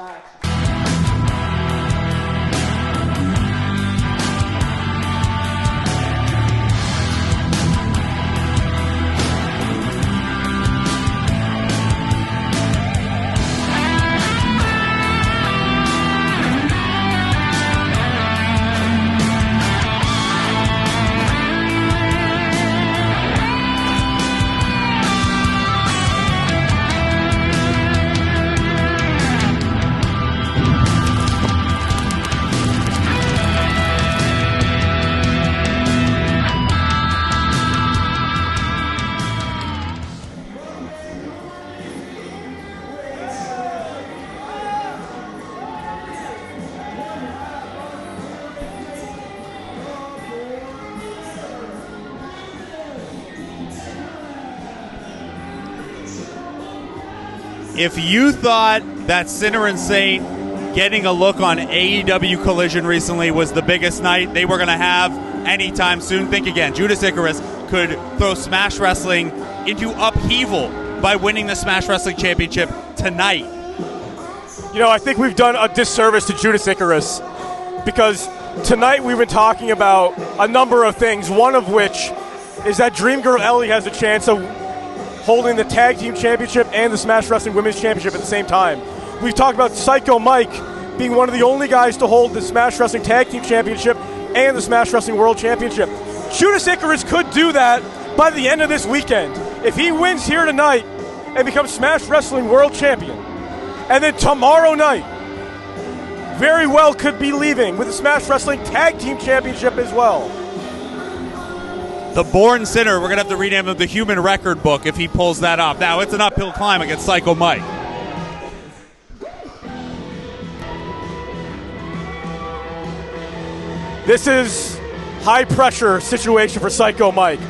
A: If you thought that Sinner and Saint getting a look on AEW Collision recently was the biggest night they were going to have anytime soon, think again. Judas Icarus could throw Smash Wrestling into upheaval by winning the Smash Wrestling Championship tonight.
B: You know, I think we've done a disservice to Judas Icarus because tonight we've been talking about a number of things, one of which is that Dream Girl Ellie has a chance of holding the Tag Team Championship and the Smash Wrestling Women's Championship at the same time. We've talked about Psycho Mike being one of the only guys to hold the Smash Wrestling Tag Team Championship and the Smash Wrestling World Championship. Judas Icarus could do that by the end of this weekend. If he wins here tonight and becomes Smash Wrestling World Champion, and then tomorrow night very well could be leaving with the Smash Wrestling Tag Team Championship as well.
A: The Born Sinner, we're going to have to rename him the Human Record Book if he pulls that off. Now, it's an uphill climb against Psycho Mike.
B: This is high-pressure situation for Psycho Mike.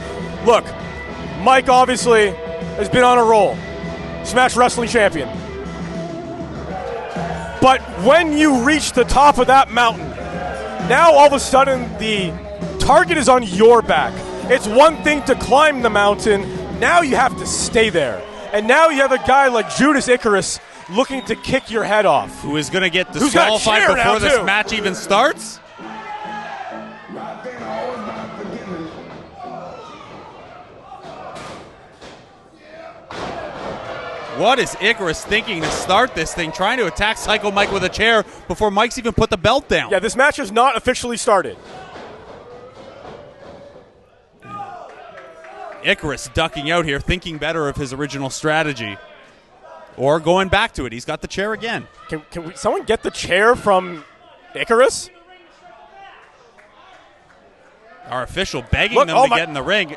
B: Look, Mike obviously has been on a roll. Smash Wrestling Champion. But when you reach the top of that mountain, now all of a sudden the target is on your back. It's one thing to climb the mountain. Now you have to stay there. And now you have a guy like Judas Icarus looking to kick your head off.
A: Who is going to get disqualified before this match even starts? What is Icarus thinking to start this thing, trying to attack Psycho Mike with a chair before Mike's even put the belt down?
B: Yeah, this match has not officially started.
A: Icarus ducking out here, thinking better of his original strategy. Or going back to it. He's got the chair again.
B: Can someone get the chair from Icarus?
A: Our official begging them to get in the ring.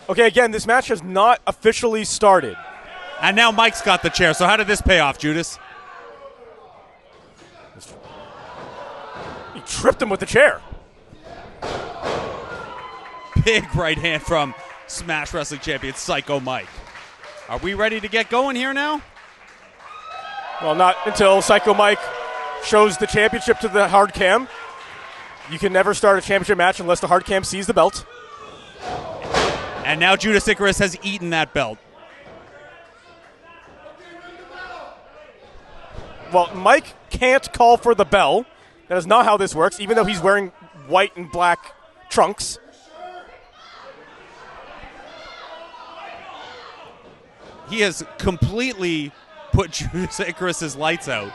B: Okay, again, this match has not officially started.
A: And now Mike's got the chair. So how did this pay off, Judas?
B: He tripped him with the chair.
A: Big right hand from Smash Wrestling Champion Psycho Mike. Are we ready to get going here now?
B: Well, not until Psycho Mike shows the championship to the hard cam. You can never start a championship match unless the hard cam sees the belt.
A: And now Judas Icarus has eaten that belt.
B: Well, Mike can't call for the bell. That is not how this works, even though he's wearing white and black trunks.
A: He has completely put Judas Icarus' lights out.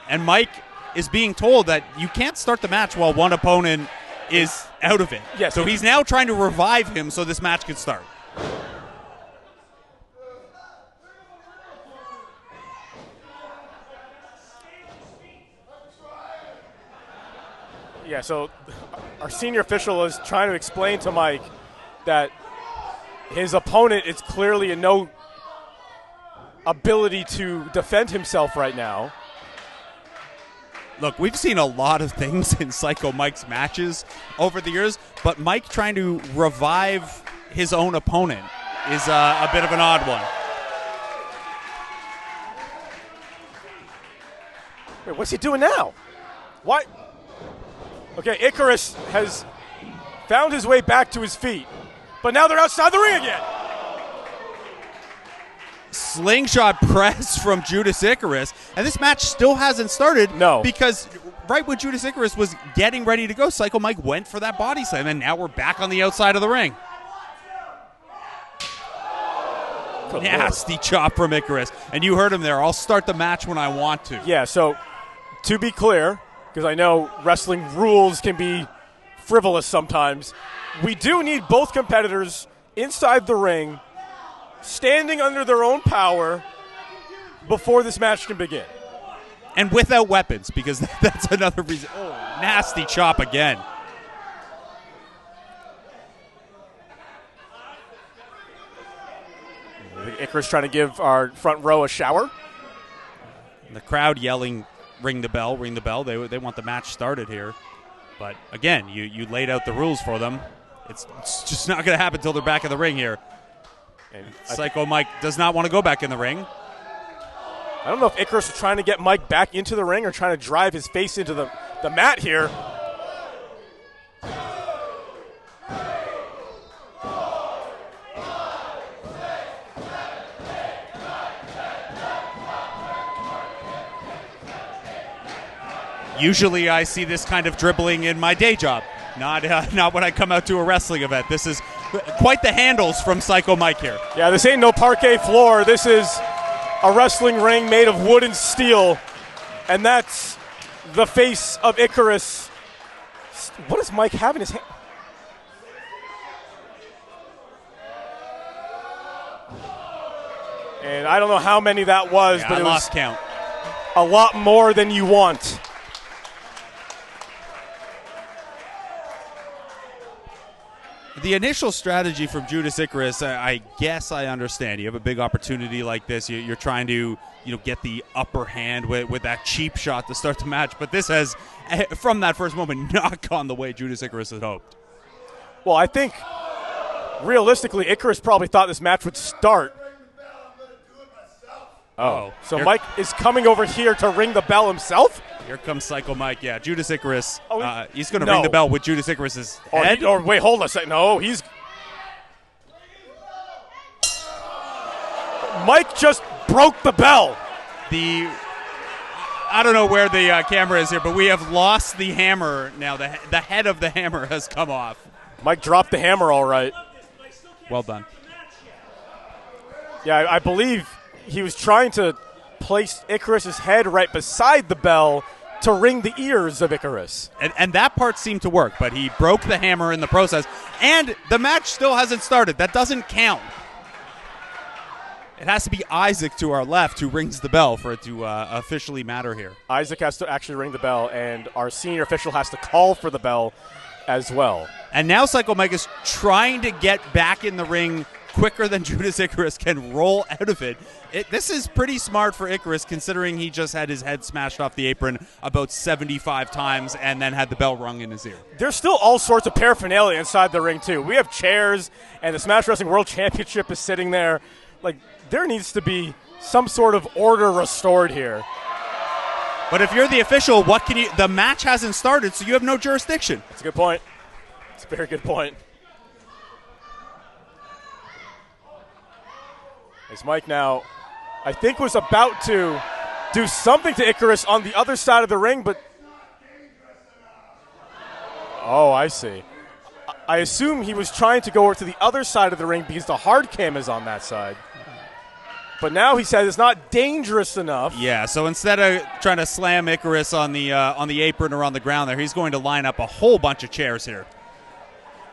A: And Mike is being told that you can't start the match while one opponent is out of it.
B: Yes.
A: So he's now trying to revive him so this match can start.
B: Yeah, so our senior official is trying to explain to Mike that his opponent is clearly in no ability to defend himself right now.
A: Look, we've seen a lot of things in Psycho Mike's matches over the years, but Mike trying to revive his own opponent is a bit of an odd one.
B: Wait, what's he doing now? Why? Okay, Icarus has found his way back to his feet, but now they're outside the ring again.
A: Slingshot press from Judas Icarus, and this match still hasn't started.
B: No.
A: Because right when Judas Icarus was getting ready to go, Psycho Mike went for that body slam, and now we're back on the outside of the ring.
B: Good
A: Nasty
B: Lord.
A: chop from Icarus, and you heard him there. I'll start the match when I want to.
B: Yeah, so to be clear, because I know wrestling rules can be frivolous sometimes, we do need both competitors inside the ring, standing under their own power before this match can begin.
A: And without weapons, because that's another reason. Oh, nasty chop again.
B: Icarus trying to give our front row a shower.
A: The crowd yelling, ring the bell, ring the bell. They want the match started here. But again, you laid out the rules for them. It's just not going to happen until they're back in the ring here. And Psycho Mike does not want to go back in the ring.
B: I don't know if Icarus is trying to get Mike back into the ring or trying to drive his face into the mat here.
A: Usually I see this kind of dribbling in my day job, not when I come out to a wrestling event. This is quite the handles from Psycho Mike here.
B: Yeah, this ain't no parquet floor. This is a wrestling ring made of wood and steel, and that's the face of Icarus. What does Mike have in his hand? And I don't know how many that was,
A: Yeah,
B: but
A: I
B: it
A: lost
B: was
A: count.
B: a lot more than you want.
A: The initial strategy from Judas Icarus, I guess I understand. You have a big opportunity like this. You're trying to, get the upper hand with that cheap shot to start the match. But this has, from that first moment, not gone the way Judas Icarus had hoped.
B: Well, I think, realistically, Icarus probably thought this match would start.
A: Oh.
B: So Mike is coming over here to ring the bell himself?
A: Here comes Psycho Mike. Yeah, Judas Icarus. He's going to
B: No.
A: ring the bell with Judas Icarus's head.
B: Or wait, hold on a second. No, he's... Mike just broke the bell.
A: I don't know where the camera is here, but we have lost the hammer now. The head of the hammer has come off.
B: Mike dropped the hammer all right.
A: Well done.
B: Yeah, I believe he was trying to place Icarus's head right beside the bell to ring the ears of Icarus.
A: And that part seemed to work, but he broke the hammer in the process. And the match still hasn't started. That doesn't count. It has to be Isaac to our left who rings the bell for it to officially matter here.
B: Isaac has to actually ring the bell, and our senior official has to call for the bell as well.
A: And now Psycho Mike is trying to get back in the ring quicker than Judas Icarus can roll out of it. This is pretty smart for Icarus, considering he just had his head smashed off the apron about 75 times and then had the bell rung in his ear.
B: There's still all sorts of paraphernalia inside the ring, too. We have chairs, and the Smash Wrestling World Championship is sitting there. Like, there needs to be some sort of order restored here.
A: But if you're the official, what can you... The match hasn't started, so you have no jurisdiction.
B: That's a good point. It's a very good point. As Mike now, I think, was about to do something to Icarus on the other side of the ring, but... Oh, I see. I assume he was trying to go over to the other side of the ring because the hard cam is on that side. But now he says it's not dangerous enough.
A: Yeah, so instead of trying to slam Icarus on the apron or on the ground there, he's going to line up a whole bunch of chairs here.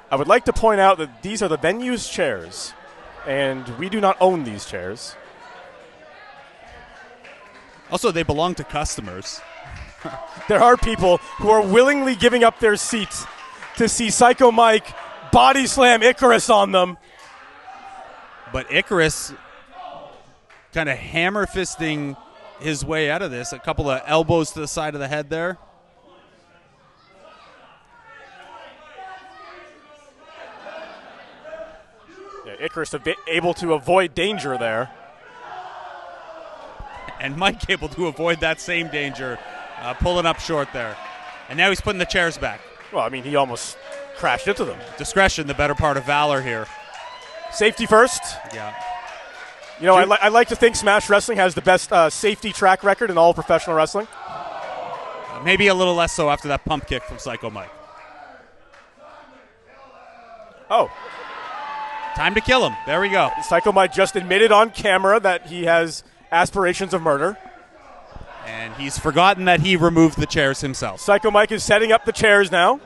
B: I would like to point out that these are the venue's chairs, and we do not own these chairs.
A: Also, they belong to customers.
B: There are people who are willingly giving up their seats to see Psycho Mike body slam Icarus on them.
A: But Icarus kind of hammer fisting his way out of this. A couple of elbows to the side of the head there.
B: Yeah, Icarus able to avoid danger there.
A: And Mike able to avoid that same danger, pulling up short there. And now he's putting the chairs back.
B: Well, I mean, he almost crashed into them.
A: Discretion, the better part of valor here.
B: Safety first.
A: Yeah.
B: You know, I like to think Smash Wrestling has the best safety track record in all of professional wrestling.
A: Maybe a little less so after that pump kick from Psycho Mike.
B: Oh.
A: Time to kill him. There we go.
B: Psycho Mike just admitted on camera that he has aspirations of murder.
A: And he's forgotten that he removed the chairs himself.
B: Psycho Mike is setting up the chairs now.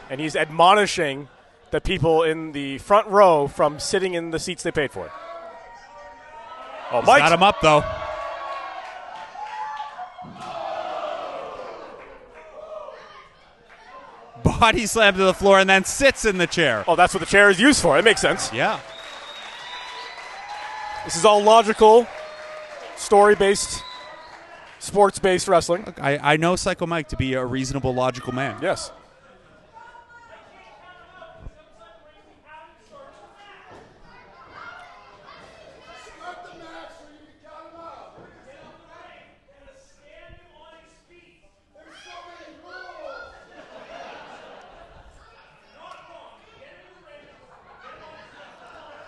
B: And he's admonishing the people in the front row from sitting in the seats they paid for. Oh, Mike
A: got him up, though. Body slam to the floor and then sits in the chair.
B: Oh, that's what the chair is used for. It makes sense.
A: Yeah.
B: This is all logical, story-based, sports-based wrestling.
A: Look, I know Psycho Mike to be a reasonable, logical man.
B: Yes.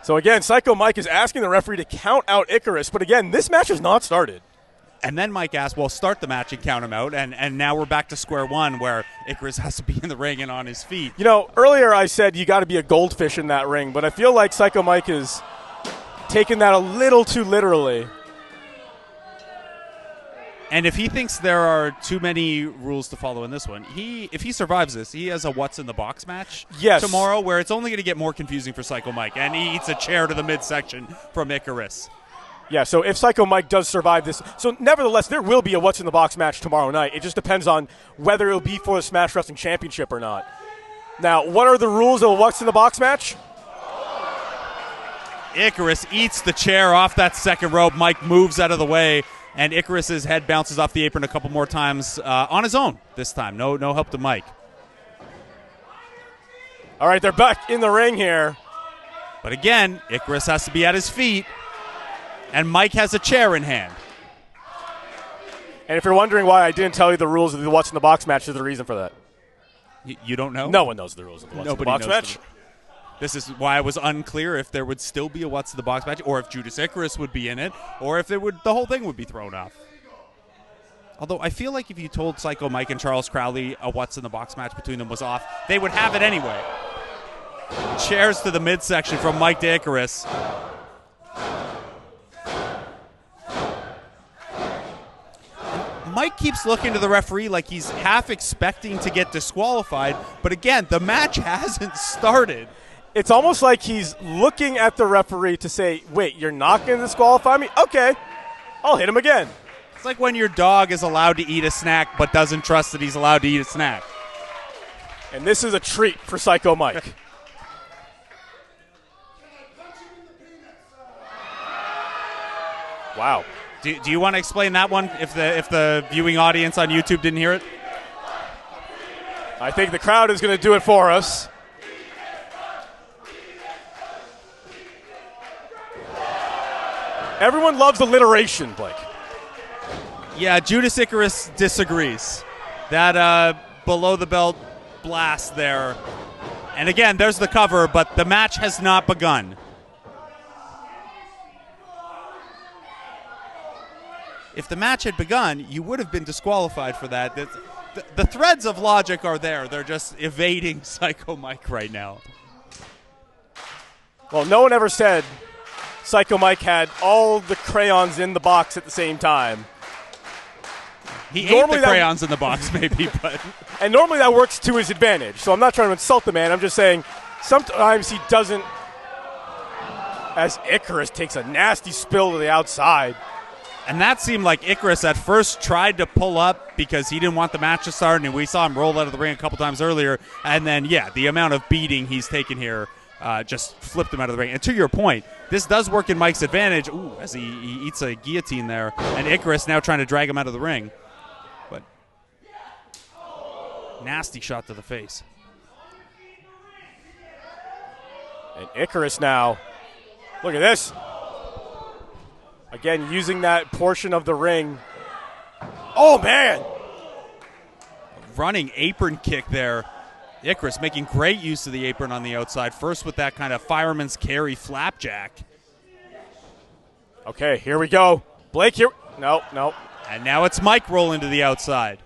B: So again, Psycho Mike is asking the referee to count out Icarus, but again, this match has not started.
A: And then Mike asked, well, start the match and count him out, and now we're back to square one where Icarus has to be in the ring and on his feet.
B: You know, earlier I said you got to be a goldfish in that ring, but I feel like Psycho Mike is taking that a little too literally.
A: And if he thinks there are too many rules to follow in this one, if he survives this, he has a what's in the box match tomorrow where it's only going to get more confusing for Psycho Mike, and he eats a chair to the midsection from Icarus.
B: Yeah, so if Psycho Mike does survive this, so nevertheless, there will be a what's in the box match tomorrow night. It just depends on whether it'll be for the Smash Wrestling Championship or not. Now, what are the rules of a what's in the box match?
A: Icarus eats the chair off that second rope. Mike moves out of the way, and Icarus's head bounces off the apron a couple more times on his own this time. No help to Mike.
B: All right, they're back in the ring here.
A: But again, Icarus has to be at his feet, and Mike has a chair in hand.
B: And if you're wondering why I didn't tell you the rules of the what's in the box match, there's a reason for that.
A: You don't know?
B: No one knows the rules of the what's in the box match.
A: This is why I was unclear if there would still be a what's in the box match, or if Judas Icarus would be in it, or if the whole thing would be thrown off. Although I feel like if you told Psycho Mike and Charles Crowley a what's in the box match between them was off, they would have it anyway. Chairs to the midsection from Mike to Icarus. Mike keeps looking to the referee like he's half expecting to get disqualified, but again, the match hasn't started.
B: It's almost like he's looking at the referee to say, wait, you're not going to disqualify me? Okay, I'll hit him again.
A: It's like when your dog is allowed to eat a snack but doesn't trust that he's allowed to eat a snack.
B: And this is a treat for Psycho Mike. Wow.
A: Do you want to explain that one if the viewing audience on YouTube didn't hear it?
B: I think the crowd is going to do it for us. Everyone loves alliteration, Blake.
A: Yeah, Judas Icarus disagrees. That below the belt blast there. And again, there's the cover, but the match has not begun. If the match had begun, you would have been disqualified for that. The threads of logic are there. They're just evading Psycho Mike right now.
B: Well, no one ever said Psycho Mike had all the crayons in the box at the same time.
A: He ate the crayons in the box, maybe, but...
B: And normally that works to his advantage. So I'm not trying to insult the man. I'm just saying sometimes he doesn't, as Icarus takes a nasty spill to the outside.
A: And that seemed like Icarus at first tried to pull up because he didn't want the match to start, and we saw him roll out of the ring a couple times earlier. And then, yeah, the amount of beating he's taken here just flipped him out of the ring. And to your point, this does work in Mike's advantage. Ooh, as he eats a guillotine there. And Icarus now trying to drag him out of the ring. But nasty shot to the face.
B: And Icarus now, look at this. Again, using that portion of the ring. Oh, man.
A: Running apron kick there. Icarus making great use of the apron on the outside. First with that kind of fireman's carry flapjack.
B: Okay, here we go. Blake here. No.
A: And now it's Mike rolling to the outside.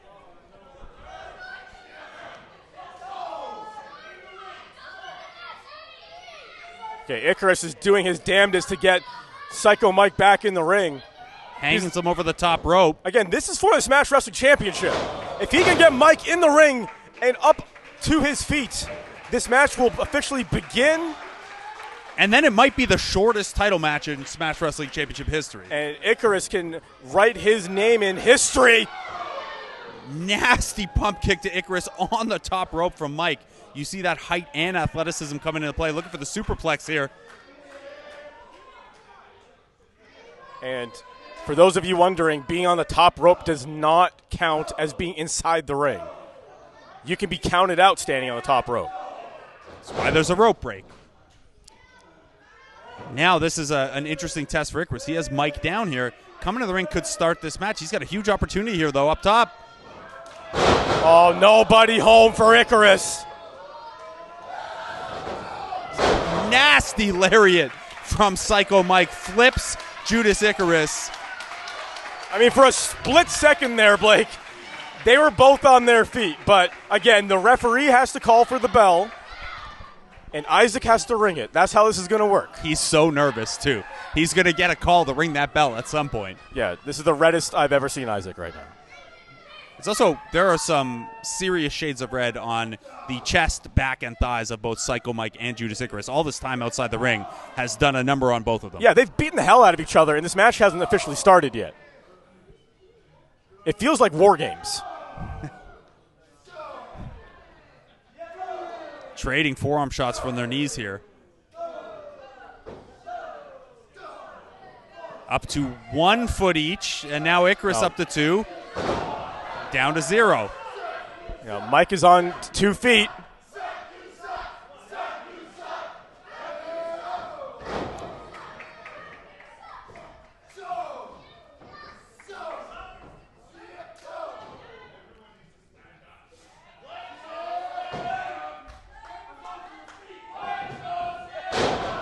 B: Okay, Icarus is doing his damnedest to get Psycho Mike back in the ring.
A: Hangs him over the top rope.
B: Again, this is for the Smash Wrestling Championship. If he can get Mike in the ring and up to his feet, this match will officially begin.
A: And then it might be the shortest title match in Smash Wrestling Championship history.
B: And Icarus can write his name in history.
A: Nasty pump kick to Icarus on the top rope from Mike. You see that height and athleticism coming into play. Looking for the superplex here.
B: And for those of you wondering, being on the top rope does not count as being inside the ring. You can be counted out standing on the top rope.
A: That's why there's a rope break. Now this is an interesting test for Icarus. He has Mike down here. Coming to the ring could start this match. He's got a huge opportunity here, though, up top.
B: Oh, nobody home for Icarus.
A: Nasty lariat from Psycho Mike. Flips Judas Icarus.
B: I mean, for a split second there, Blake, they were both on their feet. But, again, the referee has to call for the bell, and Isaac has to ring it. That's how this is going to work.
A: He's so nervous, too. He's going to get a call to ring that bell at some point.
B: Yeah, this is the reddest I've ever seen Isaac right now.
A: It's also, there are some serious shades of red on the chest, back, and thighs of both Psycho Mike and Judas Icarus. All this time outside the ring has done a number on both of them.
B: Yeah, they've beaten the hell out of each other, and this match hasn't officially started yet. It feels like War Games.
A: Trading forearm shots from their knees here. Up to 1 foot each, and now Icarus up to 2. Down to 0.
B: Yeah, Mike is on 2 feet.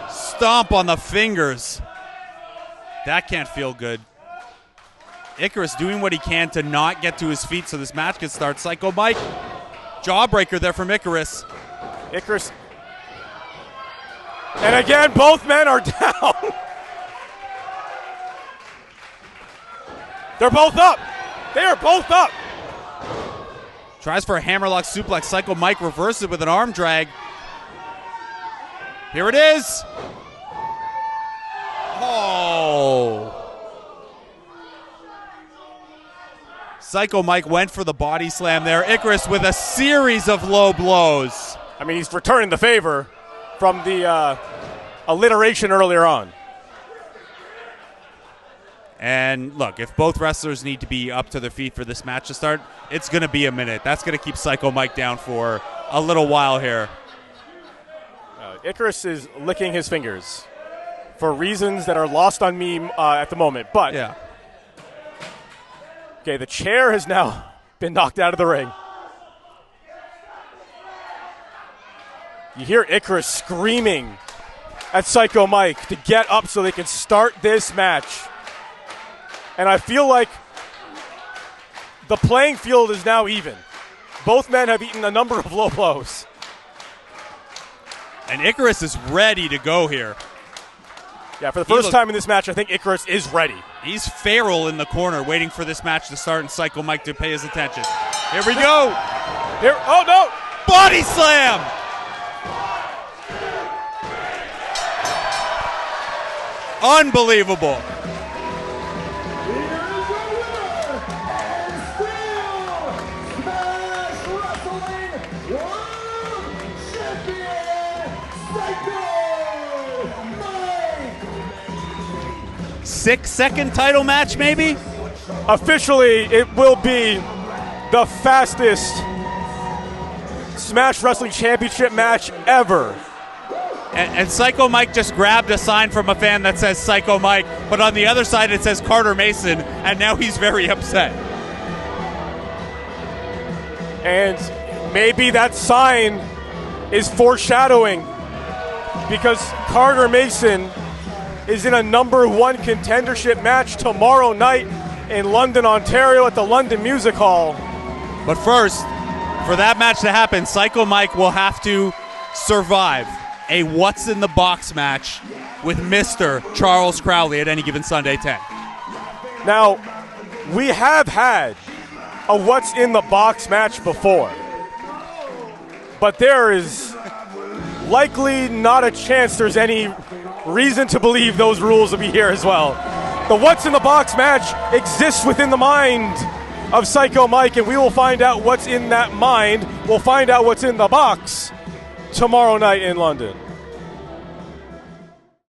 A: Stomp on the fingers. That can't feel good. Icarus doing what he can to not get to his feet so this match can start. Psycho Mike. Jawbreaker there from Icarus.
B: Icarus. And again, both men are down. They're both up. They are both up.
A: Tries for a hammerlock suplex. Psycho Mike reverses it with an arm drag. Here it is. Oh. Psycho Mike went for the body slam there. Icarus with a series of low blows.
B: I mean, he's returning the favor from the alliteration earlier on.
A: And look, if both wrestlers need to be up to their feet for this match to start, it's going to be a minute. That's going to keep Psycho Mike down for a little while here.
B: Icarus is licking his fingers for reasons that are lost on me at the moment. But,
A: yeah.
B: Okay, the chair has now been knocked out of the ring. You hear Icarus screaming at Psycho Mike to get up so they can start this match. And I feel like the playing field is now even. Both men have eaten a number of low blows.
A: And Icarus is ready to go here.
B: Yeah, for the first time in this match, I think Icarus is ready.
A: He's feral in the corner waiting for this match to start and Psycho Mike to pay his attention. Here we go.
B: Here, oh, no.
A: Body slam. Unbelievable. Six-second title match, maybe?
B: Officially, it will be the fastest Smash Wrestling Championship match ever.
A: And Psycho Mike just grabbed a sign from a fan that says Psycho Mike, but on the other side it says Carter Mason, and now he's very upset.
B: And maybe that sign is foreshadowing because Carter Mason is in a #1 contendership match tomorrow night in London, Ontario at the London Music Hall.
A: But first, for that match to happen, Psycho Mike will have to survive a What's in the Box match with Mr. Charles Crowley at any given Sunday 10.
B: Now, we have had a What's in the Box match before, but there is likely not a chance there's any reason to believe those rules will be here as well. The What's in the Box match exists within the mind of Psycho Mike, and we will find out what's in that mind. We'll find out what's in the box tomorrow night in London.